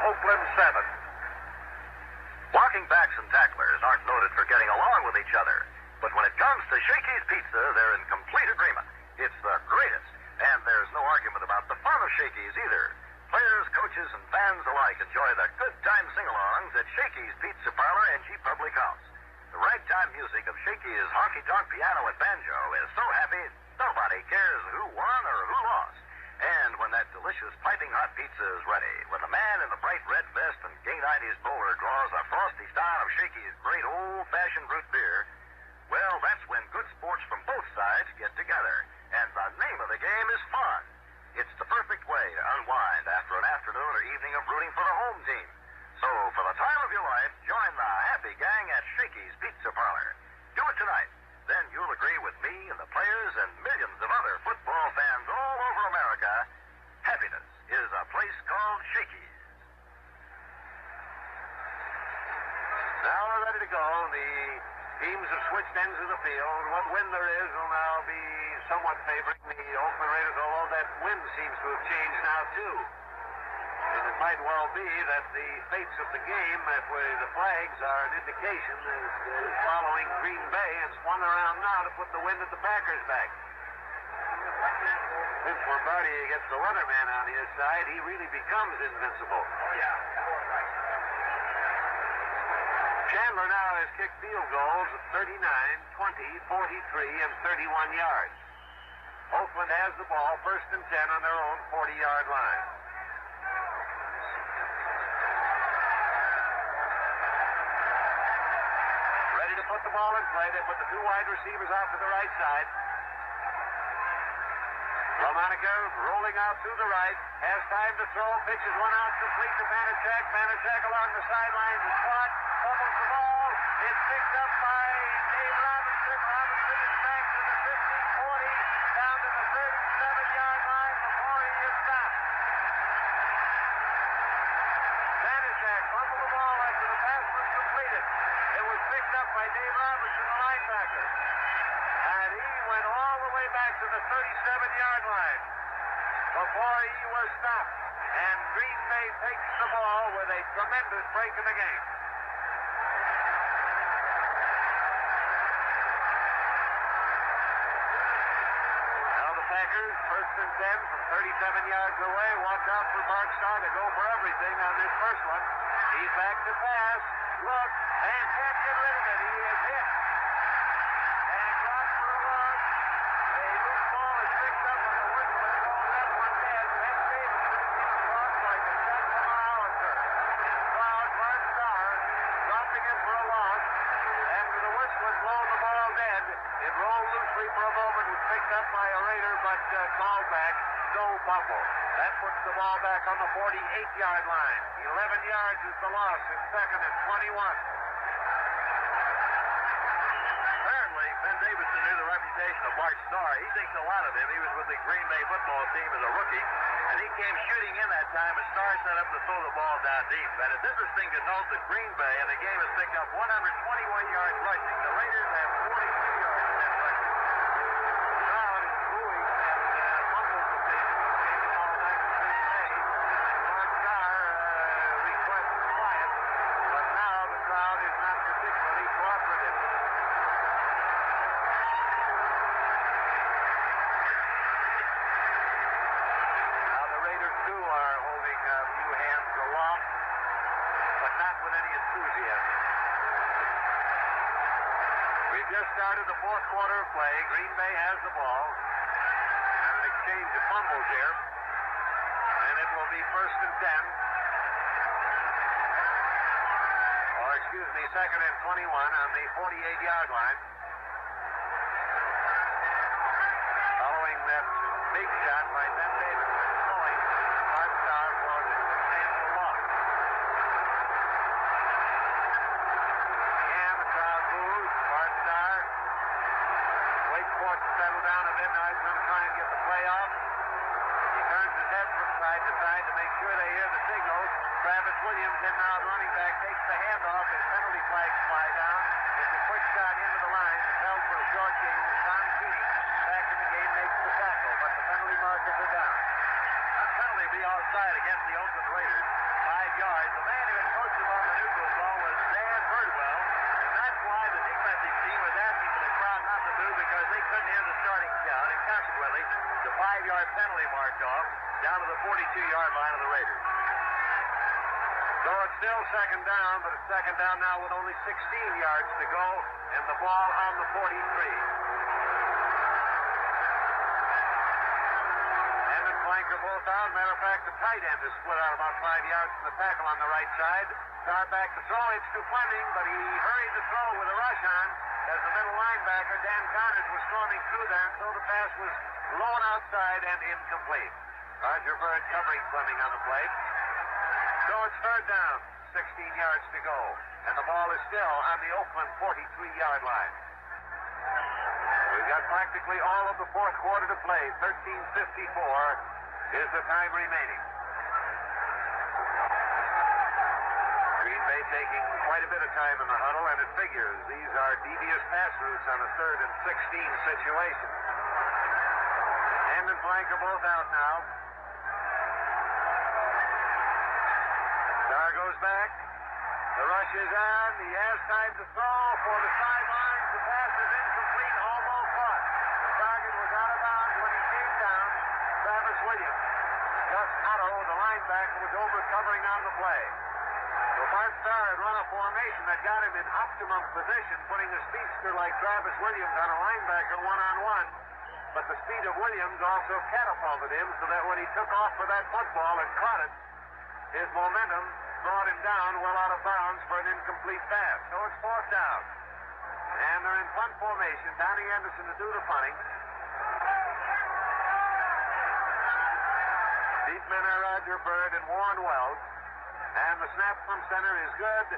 A: Oakland 7.
D: Blocking backs and tacklers aren't noted for getting along with each other. But when it comes to Shakey's Pizza, they're in complete agreement. It's the greatest. And there's no argument about the fun of Shakey's either. Players, coaches, and fans alike enjoy the good time sing-alongs at Shakey's Pizza Parlor in G Public House. The ragtime music of Shakey's honky-tonk piano and banjo is so happy, nobody cares who won or who lost. And when that delicious piping hot pizza is ready, when the man in the bright red vest and gay 90s bowler draws a frosty style of Shakey's great old-fashioned root beer, well, that's when good sports from both sides get together. And the name of the game is fun. It's the perfect way to unwind after an afternoon or evening of rooting for the home team. So, for the time of your life, join the happy gang at Shakey's Pizza Parlor. Do it tonight. Then you'll agree with me and the players and millions of other football fans all over America. Happiness is a place called Shakey's.
A: Now we're ready to go. The teams have switched ends of the field. What wind there is will now be somewhat favoring the Oakland Raiders, although that wind seems to have changed now, too. And it might well be that the fates of the game, that way the flags are an indication, is following Green Bay and spun around now to put the wind at the Packers' back. Since Lombardi gets the weatherman on his side, he really becomes invincible. Chandler now has kicked field goals of 39, 20, 43, and 31 yards. Oakland has the ball, 1st and 10 on their own 40-yard line. Ready to put the ball in play. They put the two wide receivers out to the right side. Romanica rolling out to the right, has time to throw, pitches one out complete to Vanacek. Vanacek along the sidelines is caught, fumbles the ball. It's picked up by Dave Robinson. Robinson is back to the 15-40, down to the 37-yard line before he is stopped. Vanacek fumbled the ball after the pass was completed. It was picked up by Dave Robinson, the linebacker. And he went all the way back to the 37-yard line before he was stopped. And Green Bay takes the ball with a tremendous break in the game. Now the Packers, 1st and 10 from 37 yards away. Watch out for Bart Starr to go for everything on this first one. He's back to pass. Look, and can't get rid of it. He is hit. And drops for a loss. A loose ball is picked up on the whistle and goes that one dead. Ben Davidson came across like a shot from a howitzer. In the crowd, Bart Starr dropping it for a loss. After the whistle had blown the ball dead, it rolled loosely for a moment, was picked up by a Raider, but called back. No fumble. That puts the ball back on the 48-yard line. 11 yards is the loss. It's 2nd and 21.
B: Apparently, Ben Davidson knew the reputation of Bart Starr. He thinks a lot of him. He was with the Green Bay football team as a rookie, and he came shooting in that time as Starr set up to throw the ball down deep. And it's interesting to note that Green Bay, and the game has picked up 121 yards rushing. The Raiders have 42 yards in that rushing.
A: The crowd is booing and mumbles the thing. Taking the ball back to Green Bay. Bart Starr requests quiet, but now the crowd is not particularly cooperative. Now the Raiders, too, are holding a few hands aloft, but not with any enthusiasm. We've just started the 4th quarter of play. Green Bay has the ball. And an exchange of fumbles here. And it will be 1st and 10. second and 21 on the 48-yard line. Following that big shot by Ben Davis, throwing Art Starr for the substantial loss. Again, the crowd boos. Art Starr waits for it to settle down a bit. Now he's going to try and get the play off. He turns his head from side to side to make sure they hear the signals. Travis Williams, in now running back, takes the handoff. His penalty flags fly down. It's a quick shot into the line. It's held for a short game. Tom Keating back in the game makes the tackle, but the penalty markers are down.
B: That penalty will be outside against the Oakland Raiders. 5 yards. The man who had coached him on the neutral zone was Dan Birdwell, and that's why the defensive team was asking for the crowd not to boo because they couldn't hear the starting count, and consequently, the 5-yard penalty marked off down to the 42-yard line of the Raiders.
A: So it's still second down, but it's second down now with only 16 yards to go, and the ball on the 43. End and flanker both out. Matter of fact, the tight end is split out about 5 yards from the tackle on the right side. Starr back to throw. It's to Fleming, but he hurried the throw with a rush on as the middle linebacker, Dan Connors, was storming through there, and so the pass was blown outside and incomplete. Roger Bird covering Fleming on the play. So it's third down, 16 yards to go, and the ball is still on the Oakland 43-yard line. We've got practically all of the fourth quarter to play. 13:54 is the time remaining. Green Bay taking quite a bit of time in the huddle, and it figures these are devious pass routes on a 3rd and 16 situation. End and flank are both out now. Starr goes back. The rush is on. He has time to throw for the sidelines. The pass is incomplete, almost caught. The target was out of bounds when he came down. Travis Williams. Gus Otto, the linebacker, was over covering on the play. So Bart Starr had run a formation that got him in optimum position, putting a speedster like Travis Williams on a linebacker one-on-one. But the speed of Williams also catapulted him so that when he took off for that football and caught it, his momentum brought him down well out of bounds for an incomplete pass. So it's fourth down. And they're in punt formation. Donnie Anderson to do the punting. Deep men are Roger Bird and Warren Wells. And the snap from center is good.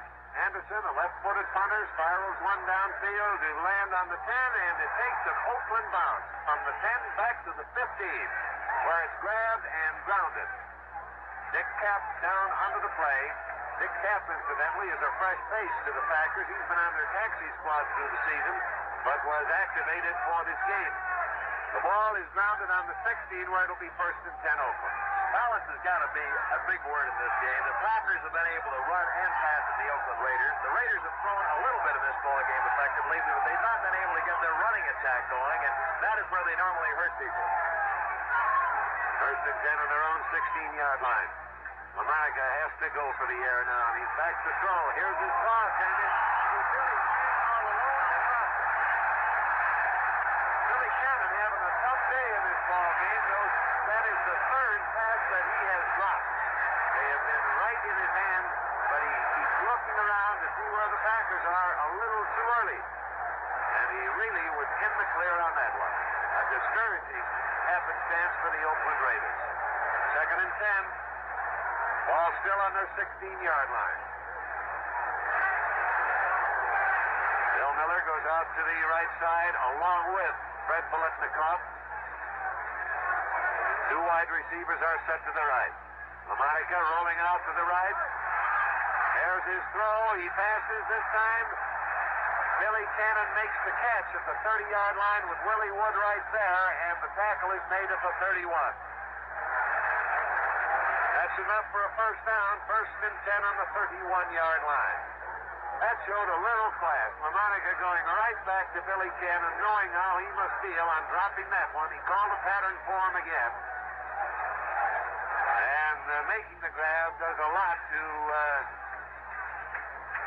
A: Anderson, a left-footed punter, spirals one downfield to land on the 10, and it takes an Oakland bounce from the 10 back to the 15, where it's grabbed and grounded. Dick Kapp down under the play. Dick Kapp, incidentally, is a fresh face to the Packers. He's been on their taxi squad through the season, but was activated for this game. The ball is grounded on the 16, where it'll be 1st and 10 Oakland.
B: Balance has got to be a big word in this game. The Packers have been able to run and pass at the Oakland Raiders. The Raiders have thrown a little bit in this ball game effectively, but they've not been able to get their running attack going, and that is where they normally hurt people.
A: 1st and 10 on their own 16-yard line. LaMonica has to go for the air now, and he's back to throw. Here's his toss, and it's Billy Cannon all alone in front. Billy Cannon having a tough day in this ball game. That is the 3rd pass that he has dropped. They have been right in his hand, but he keeps looking around to see where the Packers are a little too early. And he really was in the clear on that one. A discouraging happenstance for the Oakland Raiders. 2nd and 10. Ball still on their 16-yard line. Bill Miller goes out to the right side along with Fred Biletnikoff. 2 wide receivers are set to the right. LaMonica rolling out to the right. There's his throw. He passes this time. Billy Cannon makes the catch at the 30-yard line with Willie Wood right there, and the tackle is made at the 31. That's enough for a 1st down. 1st and 10 on the 31-yard line. That showed a little class. LaMonica going right back to Billy Cannon, knowing how he must feel on dropping that one. He called a pattern for him again. And making the grab does a lot to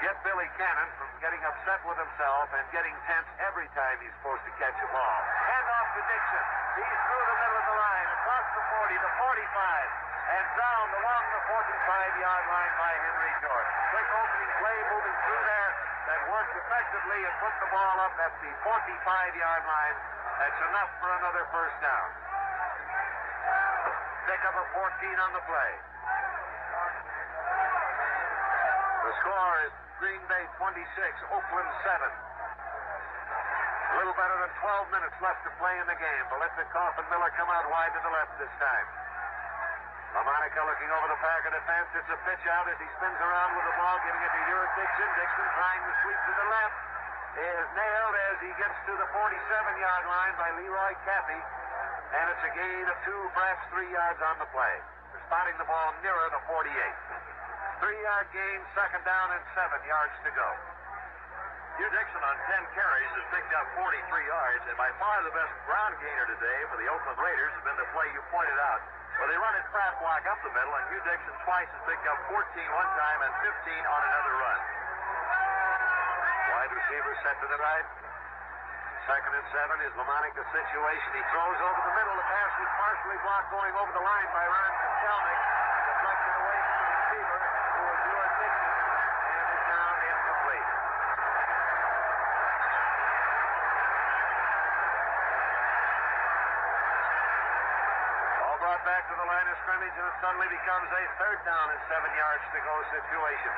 A: get Billy Cannon from getting upset with himself and getting tense every time he's supposed to catch a ball. Hand off to Dixon. He's through the middle of the line, across the 40, the 45. and down along the 45-yard line by Henry Jordan. Quick opening play moving through there that worked effectively and put the ball up at the 45-yard line. That's enough for another first down. Pick up a 14 on the play. The score is Green Bay 26, Oakland 7. A little better than 12 minutes left to play in the game. Bolitnikoff and Miller come out wide to the left this time. LaMonica looking over the Packer defense. It's a pitch out as he spins around with the ball, giving it to Uric Dixon. Dixon trying to sweep to the left. Is nailed as he gets to the 47-yard line by Leroy Cappy. And it's a gain of 2, perhaps 3 yards on the play. They're spotting the ball nearer the 48. 3-yard gain, second down and 7 yards to go.
B: Hugh Dixon on 10 carries has picked up 43 yards, and by far the best ground gainer today for the Oakland Raiders has been the play you pointed out, where they run it fast block up the middle, and Hugh Dixon twice has picked up 14 one time and 15 on another run.
A: Wide receiver set to the right. Second and 7 is LaMonica's situation. He throws over the middle. The pass was partially blocked going over the line by Ron Kochelnik. Deflected away from the receiver, who was Uric Dixon, and is down incomplete. Ball brought back to the line of scrimmage, and it suddenly becomes a third down and 7 yards to go situation.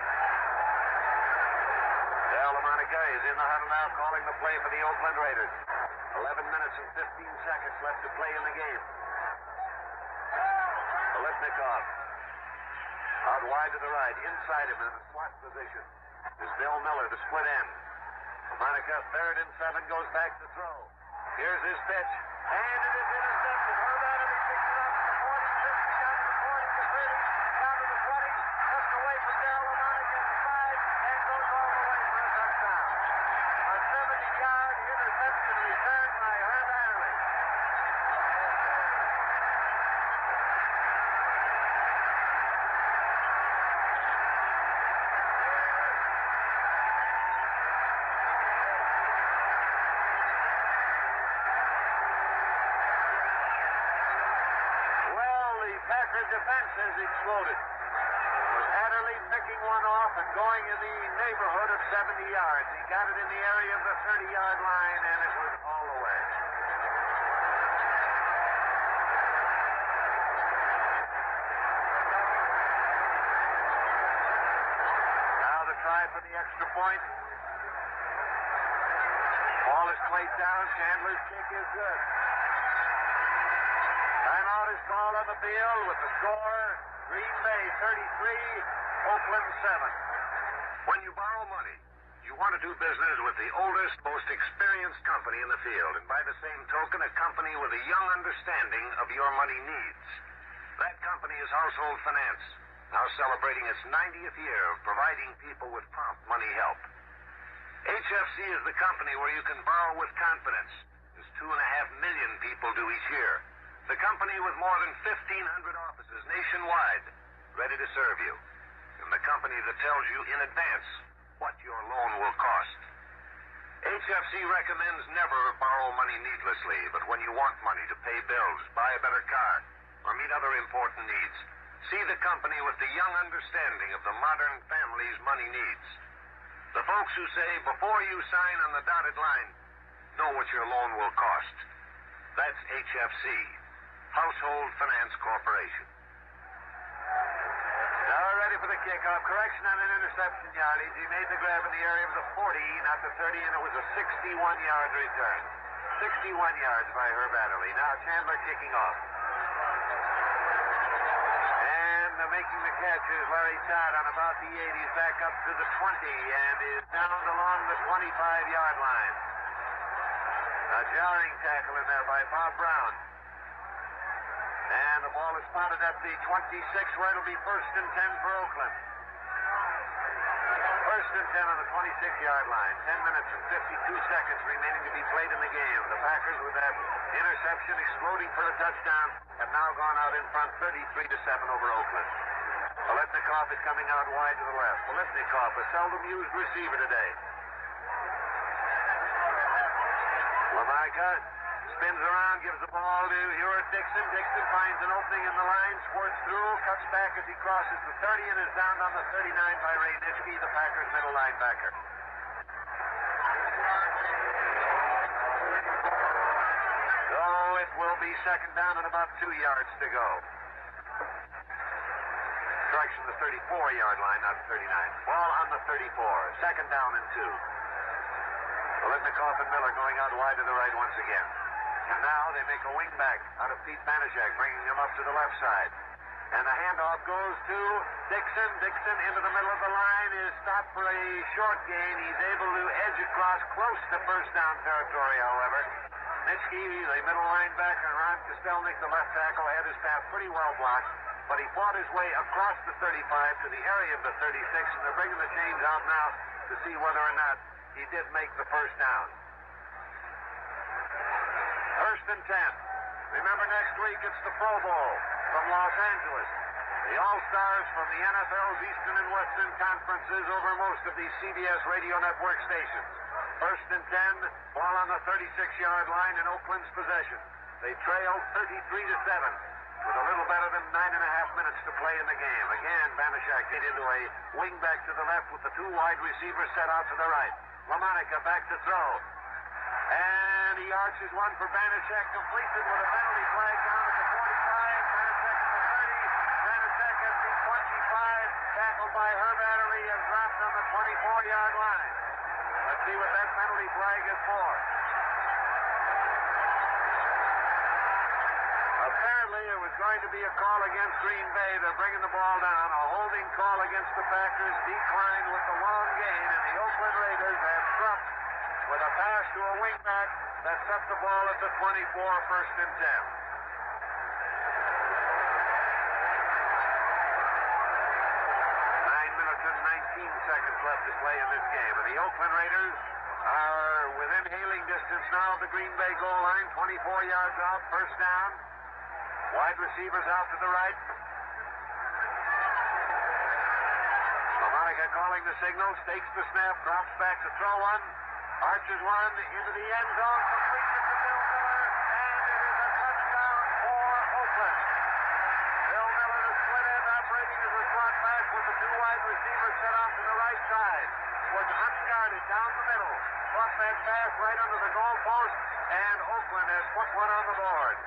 A: LaMonica is in the huddle now, calling the play for the Oakland Raiders. 11 minutes and 15 seconds left to play in the game. Bolitnikoff out wide to the right, inside him in a slot position is Bill Miller, the split end. LaMonica, third and 7, goes back to throw. Here's his pitch, and it is intercepted. Herb Adderley picks it up to the 40, 50, down to the 40, to 30, down to the 20, just away from Darryl LaMonica at the 5, and goes all the way for a touchdown. A 70-yard interception returned by Herb Adderley. Packers defense has exploded. Adderley picking one off and going in the neighborhood of 70 yards. He got it in the area of the 30-yard line, and it was all the way. Now the try for the extra point. Ball is played down. Chandler's kick is good. Timeout is called on the field with the score, Green Bay 33, Oakland 7.
D: When you borrow money, you want to do business with the oldest, most experienced company in the field, and by the same token, a company with a young understanding of your money needs. That company is Household Finance, now celebrating its 90th year of providing people with prompt money help. HFC is the company where you can borrow with confidence, as 2.5 million people do each year. The company with more than 1,500 offices nationwide, ready to serve you. And the company that tells you in advance what your loan will cost. HFC recommends never borrow money needlessly, but when you want money to pay bills, buy a better car, or meet other important needs, see the company with the young understanding of the modern family's money needs. The folks who say, before you sign on the dotted line, know what your loan will cost. That's HFC. Household Finance Corporation.
A: Now we're ready for the kickoff. Correction on an interception yardage. He made the grab in the area of the 40, not the 30, and it was a 61-yard return. 61 yards by Herb Adderley. Now Chandler kicking off. And making the catch is Larry Todd on about the 8. He's back up to the 20 and is down along the 25-yard line. A jarring tackle in there by Bob Brown. And the ball is spotted at the 26, where it'll be first and 10 for Oakland. First and 10 on the 26-yard line. 10 minutes and 52 seconds remaining to be played in the game. The Packers, with that interception exploding for a touchdown, have now gone out in front 33-7 over Oakland. Bolitnikoff is coming out wide to the left. Bolitnikoff, a seldom used receiver today. LaMonica Spins around, gives the ball to Hewart Dixon. Dixon finds an opening in the line, squirts through, cuts back as he crosses the 30 and is down on the 39 by Ray Nitschke, the Packers' middle linebacker. So it will be second down and about 2 yards to go. Correction, the 34-yard line, not the 39. Ball on the 34. Second down and 2. Litnikoff and Miller going out wide to the right once again. And now they make a wing back out of Pete Banashak, bringing him up to the left side. And the handoff goes to Dixon. Dixon into the middle of the line is stopped for a short gain. He's able to edge across close to first down territory, however. Nitschke, the middle linebacker, and Ron Kostelnik, the left tackle, had his path pretty well blocked. But he fought his way across the 35 to the area of the 36, and they're bringing the chains out now to see whether or not he did make the first down. First and 10. Remember, next week it's the Pro Bowl from Los Angeles. The All-Stars from the NFL's Eastern and Western Conferences over most of these CBS radio network stations. First and 10, ball on the 36-yard line in Oakland's possession. They trailed 33-7 with a little better than 9.5 minutes to play in the game. Again, Banashak hit into a wing back to the left with the 2 wide receivers set out to the right. LaMonica back to throw. And he arches one for Banashak, completes it with a penalty flag down at the 45. Banashak at the 30. Banashak at the 25. Tackled by Herb Adderley and dropped on the 24-yard line. Let's see what that penalty flag is for. Apparently, it was going to be a call against Green Bay. They're bringing the ball down. A holding call against the Packers, declined with the long gain, and the Oakland Raiders have struck with a pass to a wingback that set the ball at the 24, first and 10. 9 minutes and 19 seconds left to play in this game, and the Oakland Raiders are within hailing distance now of the Green Bay goal line, 24 yards out, first down. Wide receivers out to the right. LaMonica calling the signal, stakes the snap, drops back to throw one, arches one into the end zone, completes it to Bill Miller, and it is a touchdown for Oakland. Bill Miller, the split end operating as a slot back with the 2 wide receivers set off to the right side. Was unguarded down the middle. Caught that pass right under the goal post, and Oakland has put one on the board.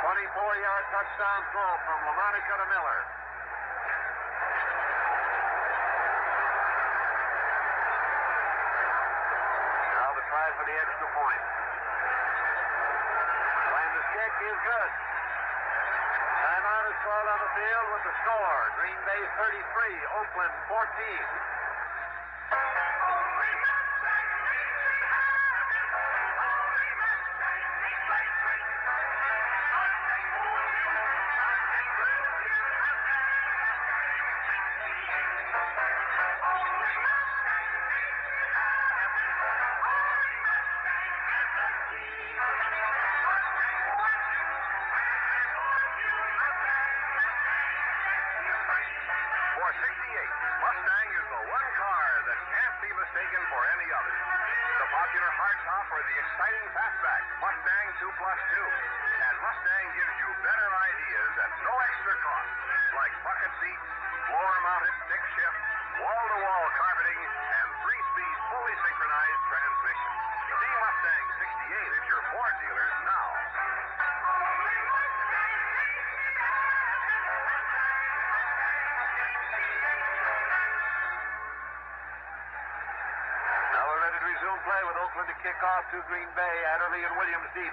A: 24-yard touchdown throw from LaMonica to Miller. Now the try for the extra point. And the kick is good. Timeout is called on the field with the score. Green Bay 33, Oakland 14. Play with Oakland to kick off to Green Bay. Adderley and Williams deep.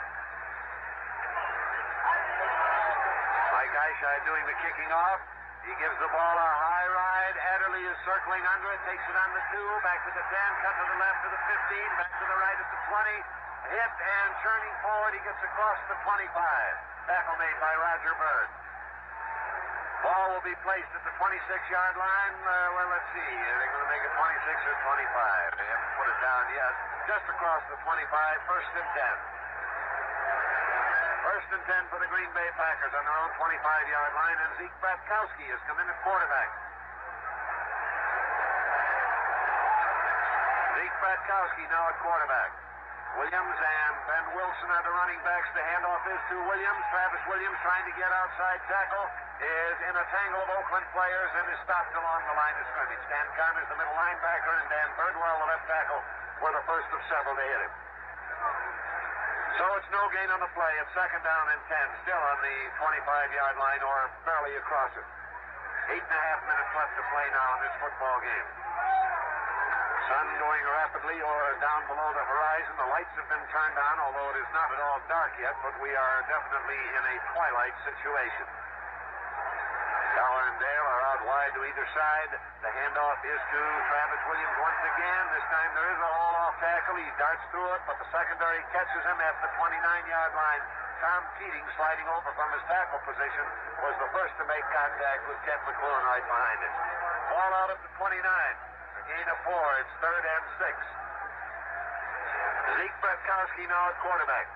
A: Mike Eishai doing the kicking off. He gives the ball a high ride. Adderley is circling under it, takes it on the 2, back to the 10, cut to the left to the 15, back to the right at the 20. Hit and churning forward, he gets across the 25. Tackle made by Roger Bird. Ball will be placed at the 26-yard line. Well, let's see. Are they going to make it 26 or 25? They haven't put it down yet. Just across the 25, first and 10. First and 10 for the Green Bay Packers on their own 25-yard line, and Zeke Bratkowski has come in at quarterback. Zeke Bratkowski now at quarterback. Williams and Ben Wilson are the running backs. The handoff is to Williams. Travis Williams trying to get outside tackle is in a tangle of Oakland players and is stopped along the line of scrimmage. Dan Connors, the middle linebacker, and Dan Birdwell, the left tackle, were the first of several to hit him. So it's no gain on the play. It's second down and 10, still on the 25-yard line or barely across it. 8.5 minutes left to play now in this football game. Sun going rapidly or down below the horizon. The lights have been turned on, although it is not at all dark yet, but we are definitely in a twilight situation. Dollar and Dale are out wide to either side. The handoff is to Travis Williams once again. This time there is a haul-off tackle. He darts through it, but the secondary catches him at the 29-yard line. Tom Keating, sliding over from his tackle position, was the first to make contact with Ken McClure right behind him. Ball out at the 29. A gain of 4. It's 3rd and 6. Zeke Bratkowski now at quarterback.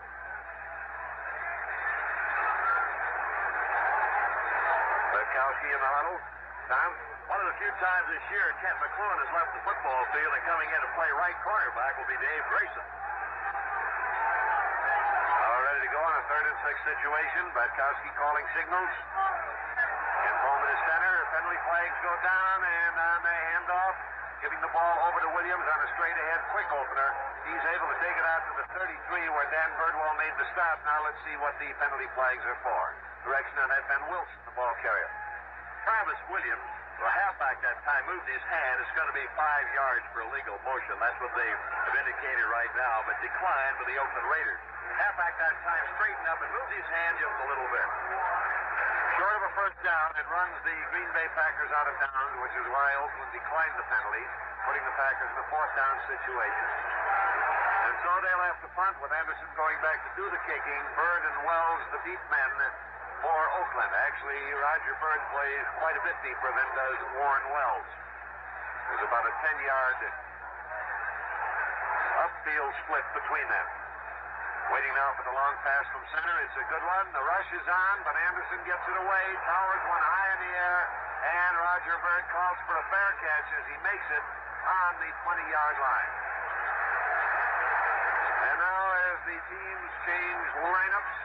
A: Bratkowski in the huddle. Tom?
B: One of the few times this year Kent McClure has left the football field and coming in to play right cornerback will be Dave Grayson.
A: All ready to go on a 3rd and 6 situation. Bratkowski calling signals. Ken Bowman is center. Penalty flags go down, and on the handoff, giving the ball over to Williams on a straight-ahead quick opener. He's able to take it out to the 33 where Dan Birdwell made the stop. Now let's see what the penalty flags are for. Direction on that, Ben Wilson, the ball carrier.
B: Travis Williams, the halfback that time, moved his hand. It's going to be 5 yards for illegal motion. That's what they have indicated right now, but declined for the Oakland Raiders. Halfback that time straightened up and moved his hand just a little bit.
A: Short of a first down, it runs the Green Bay Packers out of bounds, which is why Oakland declined the penalties, putting the Packers in a 4th down situation. And so they'll have to punt with Anderson going back to do the kicking. Bird and Wells, the deep men for Oakland. Actually, Roger Bird plays quite a bit deeper than does Warren Wells. There's about a 10-yard upfield split between them. Waiting now for the long pass from center. It's a good one. The rush is on, but Anderson gets it away. Towers one high in the air, and Roger Bird calls for a fair catch as he makes it on the 20-yard line. And now as the teams change lineups,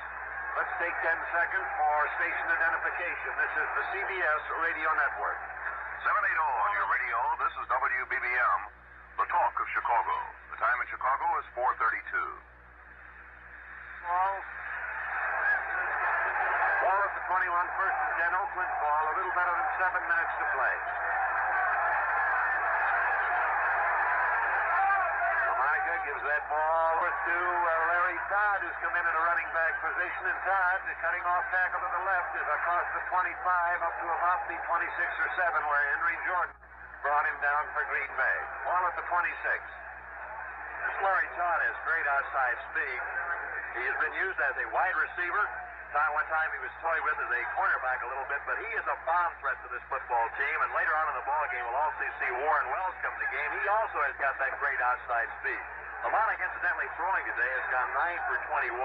A: let's take 10 seconds for station identification. This is the CBS Radio Network.
D: 780 on your radio. This is WBBM, the talk of Chicago. The time in Chicago is 4:32.
A: Ball at the 21, 1st and 10, Oakland ball, a little better than 7 minutes to play. Monica gives that ball to Larry Todd, who's come in at a running back position, and Todd, the cutting off tackle to the left, is across the 25 up to about the 26 or 7, where Henry Jordan brought him down for Green Bay. Ball at the 26.
B: This Larry Todd has great outside speed. He has been used as a wide receiver. One time he was toyed with as a cornerback a little bit, but he is a bomb threat to this football team. And later on in the ball game, we'll also see Warren Wells come to the game. He also has got that great outside speed. Lamonic, incidentally, throwing today has gone 9 for 21.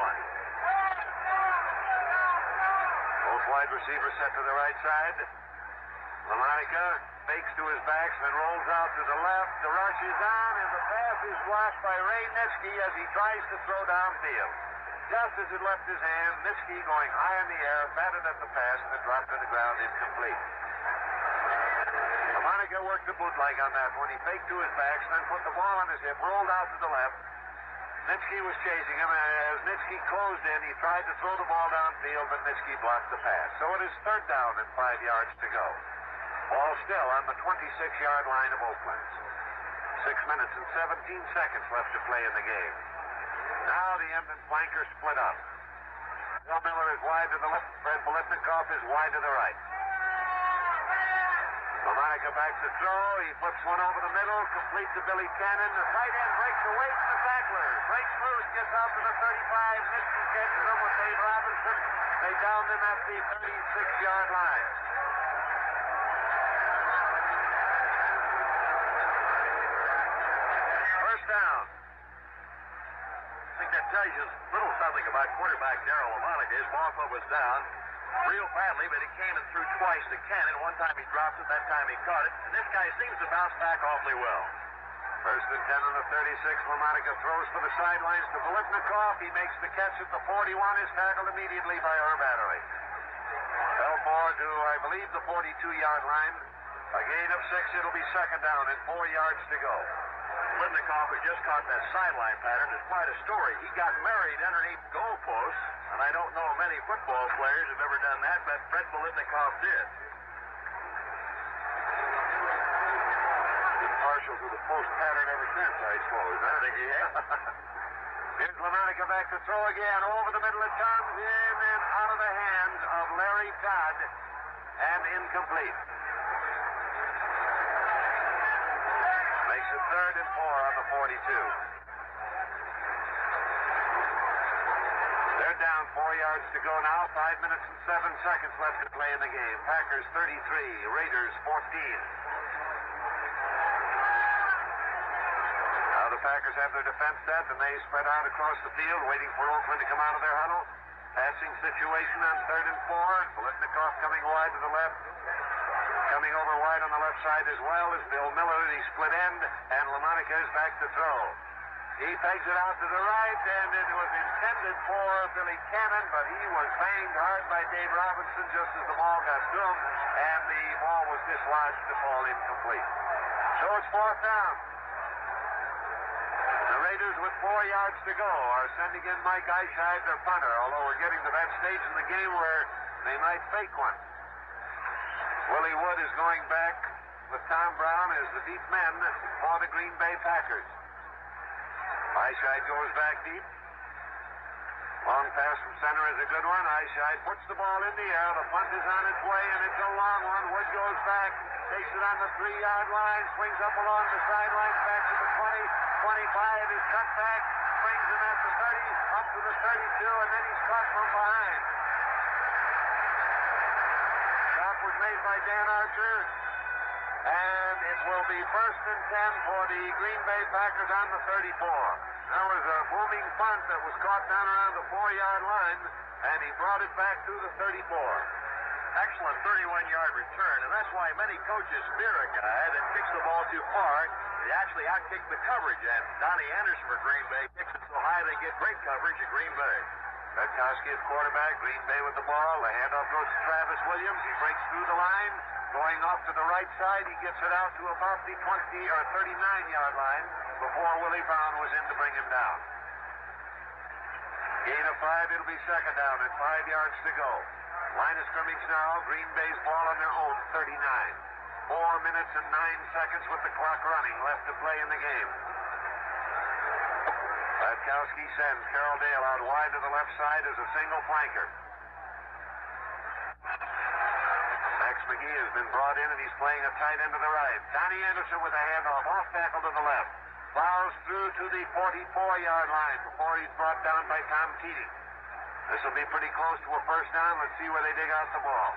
A: Both wide receivers set to the right side. LaMonica fakes to his backs and rolls out to the left. The rush is on, and the pass is blocked by Ray Nitschke as he tries to throw downfield. Just as it left his hand, Nitschke going high in the air, batted at the pass, and it dropped to the ground incomplete. LaMonica worked the bootleg on that one. He faked to his backs and then put the ball on his hip, rolled out to the left. Nitschke was chasing him, and as Nitschke closed in, he tried to throw the ball downfield, but Nitschke blocked the pass. So it is 3rd down and 5 yards to go. Ball still on the 26-yard line of Oakland. 6 minutes and 17 seconds left to play in the game. Now the end and flankers split up. Bill Miller is wide to the left. Fred Bolitnikoff is wide to the right. LaMonica back to throw. He flips one over the middle, complete to Billy Cannon. The tight end breaks away from the tackler. Breaks loose, gets out to the 35. Nitschke catches him with Dave Robinson. They down him at the 36-yard line. First down.
B: I think that tells you a little something about quarterback Darryl LaMonica. His ball foot was down real badly, but he came and threw twice to Cannon. One time he dropped it, that time he caught it. And this guy seems to bounce back awfully well.
A: First and 10 on the 36. LaMonica throws for the sidelines to Bolitnikov. He makes the catch at the 41. Is tackled immediately by Herb Adderley. Fell forward to, I believe, the 42-yard line. A gain of 6. It'll be second down and 4 yards to go.
B: Bolitnikov, who just caught that sideline pattern, is quite a story. He got married underneath goalposts, and I don't know many football players have ever done that, but Fred Bolitnikov did.
A: Been partial to the post pattern ever since, I suppose.
B: I think he has.
A: Here's LaMonica back to throw again. Over the middle it comes, in and out of the hands of Larry Todd, and incomplete. Makes it third and 4 on the 42. They're down 4 yards to go now. 5 minutes and 7 seconds left to play in the game. Packers 33, Raiders 14. Now the Packers have their defense set, and they spread out across the field, waiting for Oakland to come out of their huddle. Passing situation on third and 4. Bolitnikov coming wide to the left. Coming over wide on the left side as well is Bill Miller, the split end, and LaMonica is back to throw. He pegs it out to the right, and it was intended for Billy Cannon, but he was banged hard by Dave Robinson just as the ball got to him, and the ball was dislodged to fall incomplete. So it's fourth down. The Raiders, with 4 yards to go, are sending in Mike Eichheid, their punter, although we're getting to that stage in the game where they might fake one. Willie Wood is going back with Tom Brown as the deep men for the Green Bay Packers. Eichheid goes back deep. Long pass from center is a good one. Eichheid puts the ball in the air. The punt is on its way, and it's a long one. Wood goes back, takes it on the 3-yard line, swings up along the sidelines, back to the 20, 25, is cut back, brings him at the 30, up to the 32, and then he's caught from behind. Stop was made by Dan Archer, and it will be first and 10 for the Green Bay Packers on the 34. There was a booming punt that was caught down around the 4-yard line, and he brought it back to the 34.
B: Excellent 31-yard return, and that's why many coaches fear a guy that kicks the ball too far. They actually outkick the coverage, and Donnie Anderson for Green Bay kicks it so high they get great coverage at Green Bay.
A: Petkowski is quarterback. Green Bay with the ball. The handoff goes to Travis Williams. He breaks through the line. Going off to the right side, he gets it out to about the 20 or 39-yard line before Willie Brown was in to bring him down. Gain of 5, it'll be second down and 5 yards to go. Line of scrimmage now, Green Bay's ball on their own 39. 4 minutes and 9 seconds with the clock running left to play in the game. Petkowski sends Carroll Dale out wide to the left side as a single flanker. Max McGee has been brought in, and he's playing a tight end to the right. Donnie Anderson with a handoff, off tackle to the left. Fouls through to the 44-yard line before he's brought down by Tom Keating. This will be pretty close to a first down. Let's see where they dig out the ball.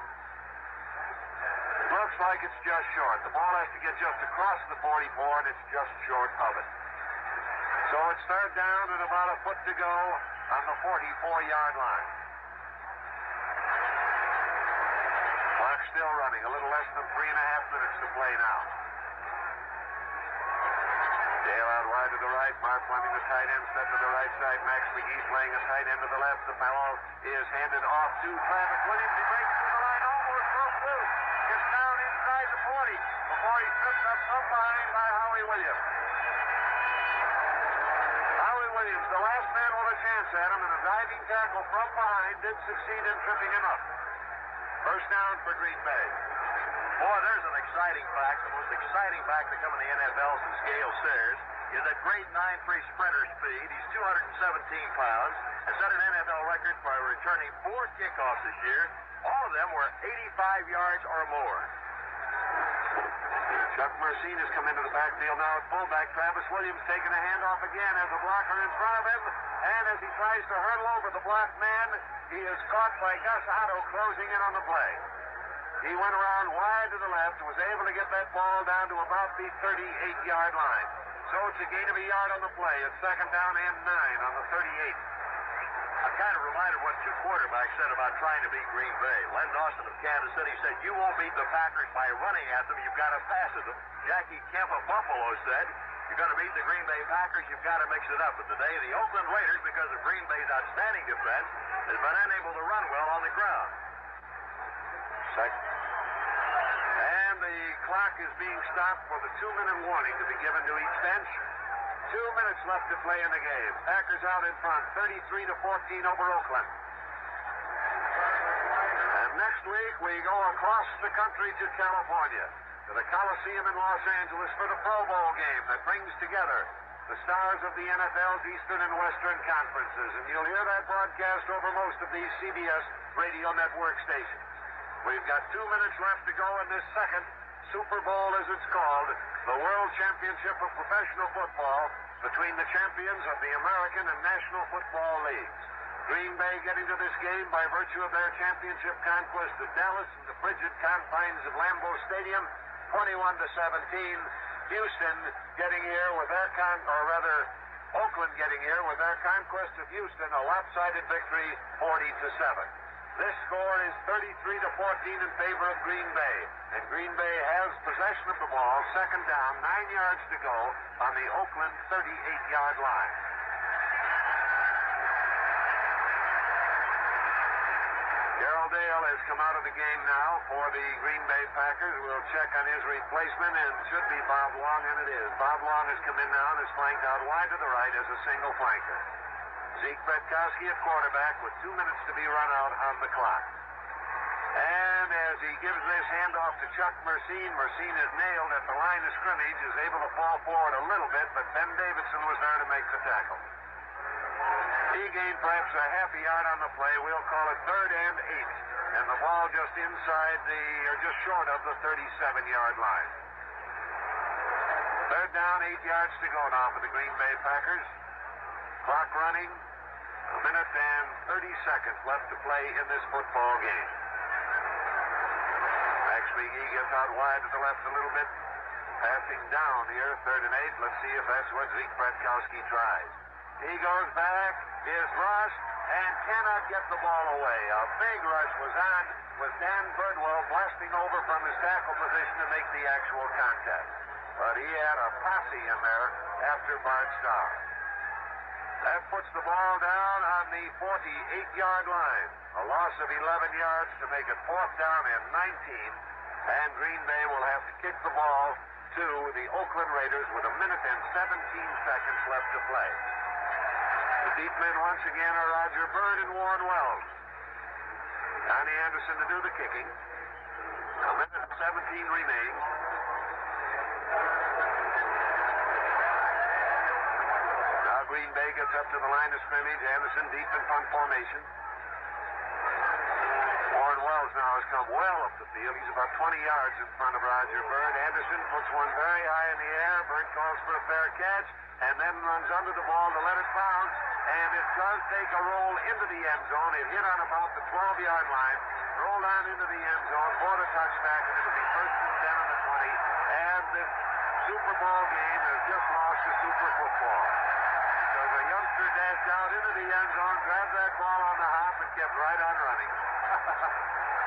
A: It looks like it's just short. The ball has to get just across the 44, and it's just short of it. So it's third down and about a foot to go on the 44-yard line. Clock still running. A little less than 3.5 minutes to play now. Dale out wide to the right. Mark Fleming, the tight end, set to the right side. Max McGee playing a tight end to the left. The ball is handed off to Travis Williams. He breaks through the line, almost broke loose. Gets down inside the 40 before he trips up from behind by Howie Williams. Howie Williams, the last man with a chance at him, and a diving tackle from behind did succeed in tripping him up. First down for Green Bay.
B: Boy, there's an exciting fact. The most exciting fact to come in the NFL since Gale Sayers is that great 9.3 sprinter speed. He's 217 pounds and set an NFL record by returning 4 kickoffs this year. All of them were 85 yards or more.
A: Chuck Mercine has come into the backfield now at fullback. Travis Williams taking a handoff again as a blocker in front of him. And as he tries to hurdle over the blocked man, he is caught by Gus Otto closing in on the play. He went around wide to the left, was able to get that ball down to about the 38-yard line. So it's a gain of a yard on the play. It's second down and 9 on the 38.
B: I'm kind of reminded of what 2 quarterbacks said about trying to beat Green Bay. Len Dawson of Kansas City said, you won't beat the Packers by running at them. You've got to pass at them. Jackie Kemp of Buffalo said, you're going to beat the Green Bay Packers, you've got to mix it up. But today, the Oakland Raiders, because of Green Bay's outstanding defense, has been unable to run well on the ground.
A: Second. And the clock is being stopped for the 2-minute warning to be given to each bench. 2 minutes left to play in the game. Packers out in front, 33-14 over Oakland. And next week, we go across the country to California, to the Coliseum in Los Angeles for the Pro Bowl game that brings together the stars of the NFL's Eastern and Western conferences. And you'll hear that broadcast over most of these CBS radio network stations. We've got 2 minutes left to go in this second Super Bowl, as it's called, the World Championship of Professional Football between the champions of the American and National Football Leagues. Green Bay getting to this game by virtue of their championship conquest of Dallas in the frigid confines of Lambeau Stadium, 21-17. Houston getting here with their Oakland getting here with their conquest of Houston, a lopsided victory, 40-7. This score is 33-14 in favor of Green Bay. And Green Bay has possession of the ball, second down, 9 yards to go on the Oakland 38-yard line. Darrell Dale has come out of the game now for the Green Bay Packers. We'll check on his replacement, and it should be Bob Long, and it is. Bob Long has come in now and is flanked out wide to the right as a single flanker. Zeke Bretkowski at quarterback with 2 minutes to be run out on the clock. And as he gives this handoff to Chuck Mercine is nailed at the line of scrimmage, is able to fall forward a little bit, but Ben Davidson was there to make the tackle. He gained perhaps a half a yard on the play. We'll call it 3rd and 8. And the ball just just short of the 37-yard line. 3rd down, 8 yards to go now for the Green Bay Packers. Clock running. 1 minute and 30 seconds left to play in this football game. Max McGee gets out wide to the left a little bit. Passing down here, 3rd and 8. Let's see if that's what Zeke Bretkowski tries. He goes back, is rushed, and cannot get the ball away. A big rush was on with Dan Birdwell blasting over from his tackle position to make the actual contact. But he had a posse in there after Bart Starr. That puts the ball down on the 48-yard line. A loss of 11 yards to make it 4th down and 19. And Green Bay will have to kick the ball to the Oakland Raiders with 1 minute and 17 seconds left to play. The deep men once again are Roger Bird and Warren Wells. Donnie Anderson to do the kicking. 1 minute and 17 remains. Green Bay gets up to the line of scrimmage. Anderson deep in punt formation. Warren Wells now has come well up the field. He's about 20 yards in front of Roger Bird. Anderson puts one very high in the air. Bird calls for a fair catch and then runs under the ball to let it bounce. And it does take a roll into the end zone. It hit on about the 12-yard line. Rolled on into the end zone for the touchback, and it'll be 1st and 10 on the 20. And this Super Bowl game has just lost to Super Football. The youngster dashed out into the end zone, grabbed that ball on the hop, and kept right on running.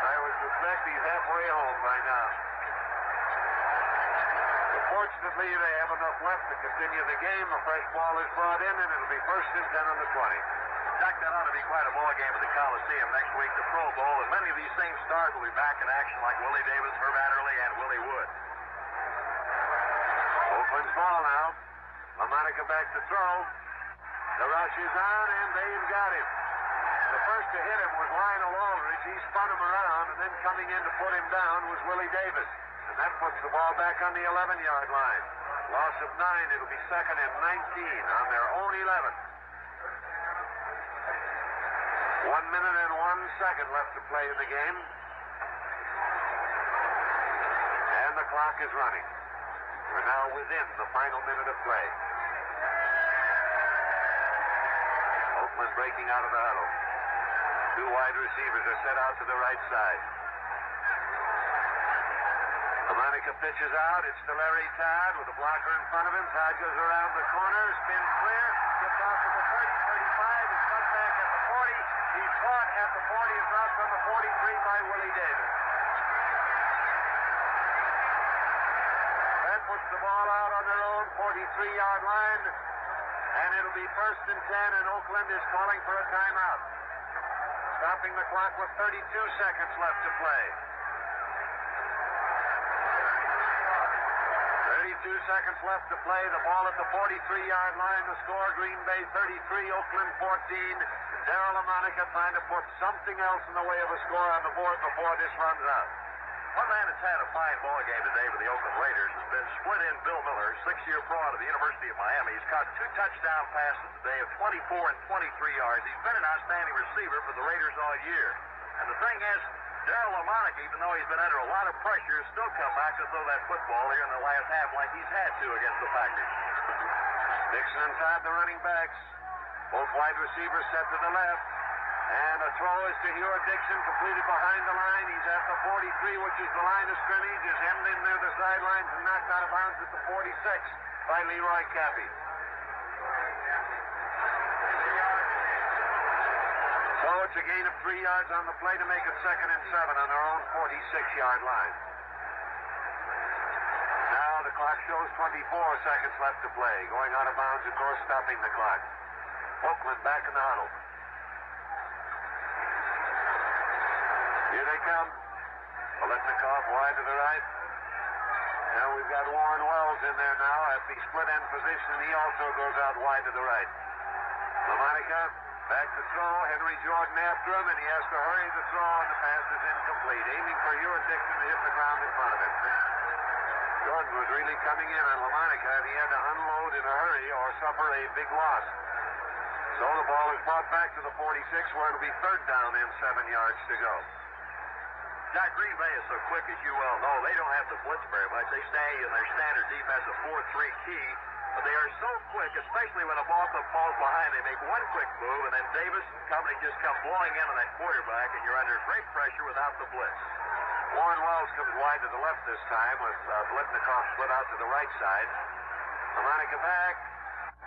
A: I would suspect he's halfway home by now. But fortunately, they have enough left to continue the game. A fresh ball is brought in, and it'll be 1st and 10 on the 20.
B: Jack, that ought to be quite a ball game at the Coliseum next week, the Pro Bowl, and many of these same stars will be back in action like Willie Davis, Herb Adderley, and Willie Wood.
A: Oakland's ball now. LaMonica back to throw. The rush is on, and they've got him. The first to hit him was Lionel Aldridge. He spun him around, and then coming in to put him down was Willie Davis. And that puts the ball back on the 11-yard line. Loss of 9. It'll be 2nd and 19 on their own 11. 1 minute and 1 second left to play in the game. And the clock is running. We're now within the final minute of play. Oakland breaking out of the huddle. 2 wide receivers are set out to the right side. LaMonica pitches out. It's to Larry Todd with a blocker in front of him. Todd goes around the corner, spins clear, gets off to the 30, 35, is cut back at the 40. He's caught at the 40 and dropped on the 43 by Willie Davis. That puts the ball out on their own 43-yard line, and it'll be 1st and 10, and Oakland is calling for a timeout. Stopping the clock with 32 seconds left to play. 32 seconds left to play. The ball at the 43-yard line. The score, Green Bay 33, Oakland 14. Darryl LaMonica trying to put something else in the way of a score on the board before this runs out.
B: One man that's had a fine ball game today for the Oakland Raiders has been split in Bill Miller, 6-year pro out of the University of Miami. He's caught 2 touchdown passes today of 24 and 23 yards. He's been an outstanding receiver for the Raiders all year. And the thing is, Darryl LaMonica, even though he's been under a lot of pressure, has still come back to throw that football here in the last half like he's had to against the Packers.
A: Dixon and Todd, the running backs. Both wide receivers set to the left. And a throw is to Hewitt Dixon, completed behind the line. He's at the 43, which is the line of scrimmage. Is hemmed in near the sidelines and knocked out of bounds at the 46 by Leroy Cappy. So it's a gain of 3 yards on the play to make it 2nd and 7 on their own 46-yard line. Now the clock shows 24 seconds left to play. Going out of bounds, of course, stopping the clock. Oakland back in the huddle. Here they come. Paletnikov wide to the right. Now we've got Warren Wells in there now at the split end position. He also goes out wide to the right. LaMonica back to throw. Henry Jordan after him, and he has to hurry the throw, and the pass is incomplete. Aiming for Hewitt Dixon to hit the ground in front of him. Jordan was really coming in on LaMonica, and he had to unload in a hurry or suffer a big loss. So the ball is brought back to the 46, where it'll be 3rd down and 7 yards to go.
B: Jack, Green Bay is so quick, as you well know. They don't have to blitz very much. They stay in their standard defense of 4-3 key. But they are so quick, especially when a ball falls behind. They make one quick move, and then Davis and company just come blowing in on that quarterback, and you're under great pressure without the blitz.
A: Warren Wells comes wide to the left this time with Paletnikov split out to the right side. LaMonica back.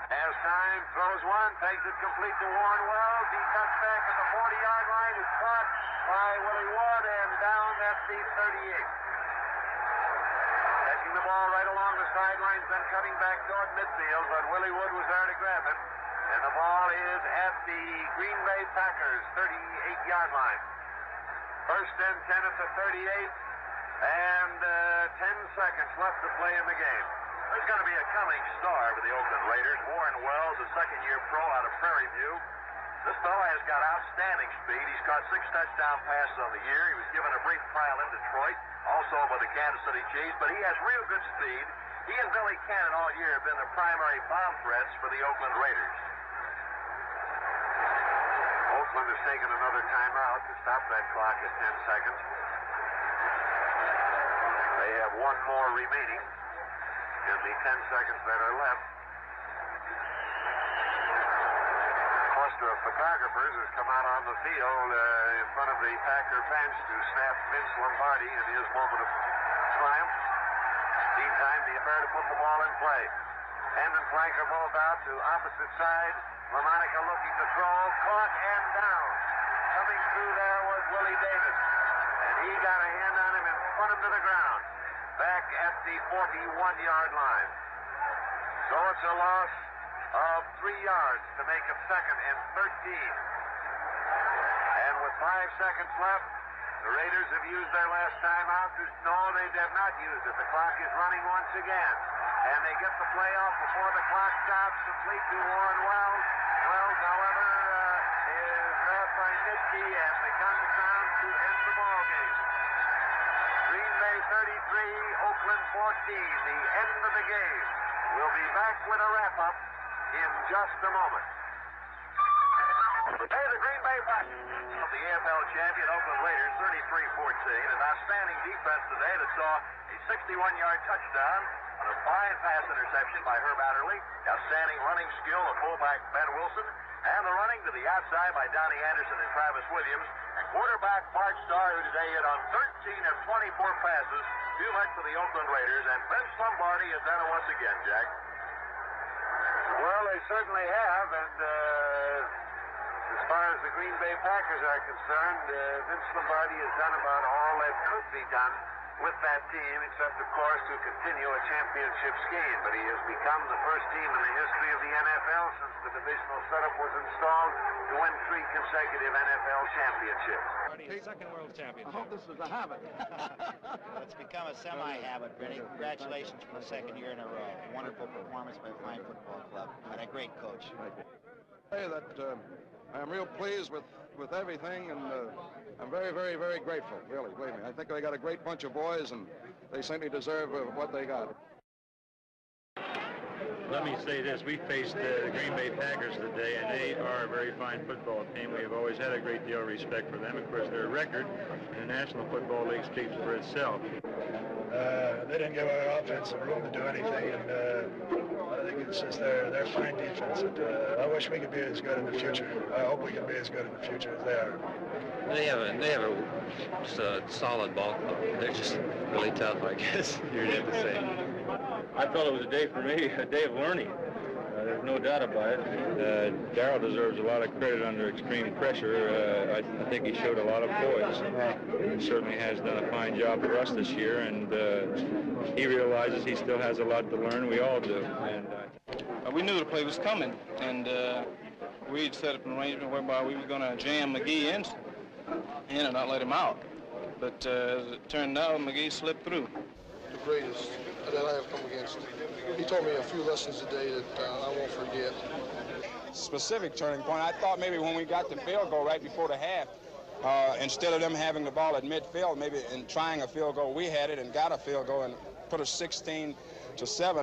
A: Has time, throws one, takes it complete to Warren Wells. He cuts back at the 40-yard line. Is caught by Willie Wood and down at the 38. Catching the ball right along the sidelines, then cutting back toward midfield, but Willie Wood was there to grab it. And the ball is at the Green Bay Packers 38-yard line. 1st and 10 at the 38, and 10 seconds left to play in the game.
B: There's going to be a coming star for the Oakland Raiders. Warren Wells, a 2nd-year pro out of Prairie View. This fellow has got outstanding speed. He's caught 6 touchdown passes on the year. He was given a brief trial in Detroit, also by the Kansas City Chiefs, but he has real good speed. He and Billy Cannon all year have been the primary bomb threats for the Oakland Raiders.
A: Oakland has taken another timeout to stop that clock at 10 seconds. They have one more remaining in the 10 seconds that are left. A cluster of photographers has come out on the field in front of the Packer bench to snap Vince Lombardi in his moment of triumph. Meantime, the affair to put the ball in play. End and flanker both out to opposite side. LaMonica looking to throw, caught and down. Coming through there was Willie Davis, and he got a hand on him and spun him to the ground. Back at the 41-yard line. So it's a loss of 3 yards to make it 2nd and 13. And with 5 seconds left, the Raiders have used their last timeout. No, they have not used it. The clock is running once again. And they get the play off before the clock stops, complete to Warren Wells. Wells, however, is grabbed by Nitzke, and they come to town to end the ball game. Green Bay 33, Oakland 14, the end of the game. We'll be back with a wrap-up in just a moment.
B: Hey, the Green Bay Packers of the AFL champion Oakland Raiders, 33-14. An outstanding defense today that saw a 61-yard touchdown on a fine pass interception by Herb Adderley. Outstanding running skill of fullback Ben Wilson. And the running to the outside by Donnie Anderson and Travis Williams. And quarterback Bart Starr, who today hit on 13 of 24 passes. Too much for the Oakland Raiders. And Vince Lombardi has done it once again, Jack.
A: Well, they certainly have. And as far as the Green Bay Packers are concerned, Vince Lombardi has done about all that could be done with that team, except, of course, to continue a championship scheme. But he has become the first team in the history of the NFL since the divisional setup was installed to win 3 consecutive NFL championships.
F: Second world champion.
G: I hope this is a habit.
H: It's become a semi-habit, Vinny. Congratulations for the second year in a row. Wonderful performance by a fine football club and a great coach.
G: Say that I am real pleased with everything, and I'm very, very, very grateful, really, believe me. I think they got a great bunch of boys, and they certainly deserve what they got.
F: Let me say this, we faced the Green Bay Packers today, and they are a very fine football team. We have always had a great deal of respect for them. Of course, their record in the National Football League speaks for itself.
I: They didn't give our offense some room to do anything, and I think it's just their fine defense. And, I wish we could be as good in the future. I hope we can be as good in the future as they are.
J: They have a solid ball club. They're just really tough, I guess you'd have to say.
F: I felt it was a day for me, a day of learning. There's no doubt about it. Darrell deserves a lot of credit under extreme pressure. I think he showed a lot of poise. He certainly has done a fine job for us this year, and he realizes he still has a lot to learn. We all do. And
K: we knew the play was coming, and we'd set up an arrangement whereby we were going to jam McGee in and not let him out. But as it turned out, McGee slipped through.
L: The greatest that I have come against. He taught me a few lessons today that I won't forget.
M: Specific turning point, I thought maybe when we got the field goal right before the half, instead of them having the ball at midfield, maybe in trying a field goal, we had it and got a field goal and put us 16-7,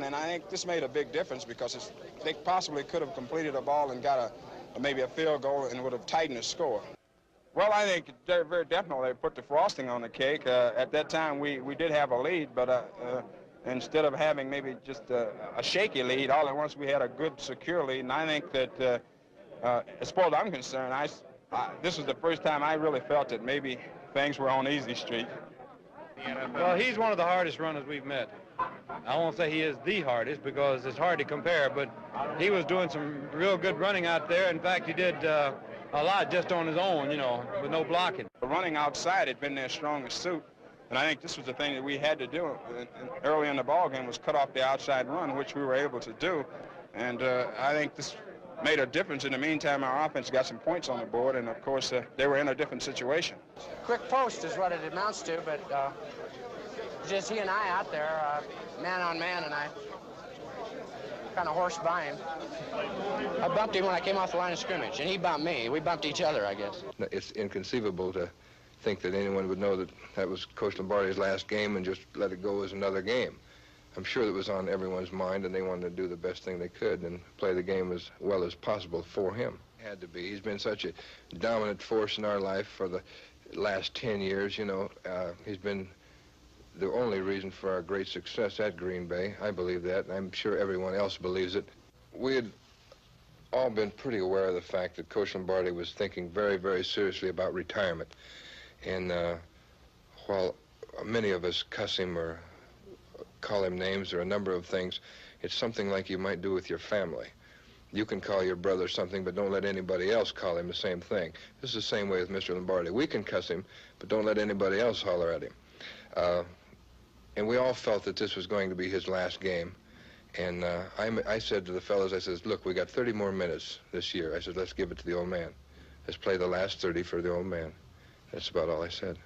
M: and I think this made a big difference because they possibly could have completed a ball and got maybe a field goal and would have tightened the score. Well, I think very definitely they put the frosting on the cake. At that time, we did have a lead, but instead of having maybe just a shaky lead, all at once we had a good, secure lead. And I think that, as far as I'm concerned, this was the first time I really felt that maybe things were on easy street.
N: Well, he's one of the hardest runners we've met. I won't say he is the hardest because it's hard to compare, but he was doing some real good running out there. In fact, he did a lot just on his own, you know, with no blocking.
M: The running outside had been their strongest suit, and I think this was the thing that we had to do early in the ball game was cut off the outside run, which we were able to do. And I think this made a difference. In the meantime, our offense got some points on the board, and of course, they were in a different situation.
O: Quick post is what it amounts to, but just he and I out there, man on man, and I kind of horsed by him. I bumped him when I came off the line of scrimmage, and he bumped me. We bumped each other, I guess.
P: It's inconceivable to think that anyone would know that that was Coach Lombardi's last game and just let it go as another game. I'm sure that was on everyone's mind, and they wanted to do the best thing they could and play the game as well as possible for him. Had to be. He's been such a dominant force in our life for the last 10 years, you know. He's been the only reason for our great success at Green Bay. I believe that, and I'm sure everyone else believes it. We had all been pretty aware of the fact that Coach Lombardi was thinking very, very seriously about retirement. And while many of us cuss him or call him names or a number of things, it's something like you might do with your family. You can call your brother something, but don't let anybody else call him the same thing. This is the same way with Mr. Lombardi. We can cuss him, but don't let anybody else holler at him. And we all felt that this was going to be his last game. And I said to the fellas, I said, look, we got 30 more minutes this year. I said, let's give it to the old man. Let's play the last 30 for the old man. That's about all I said.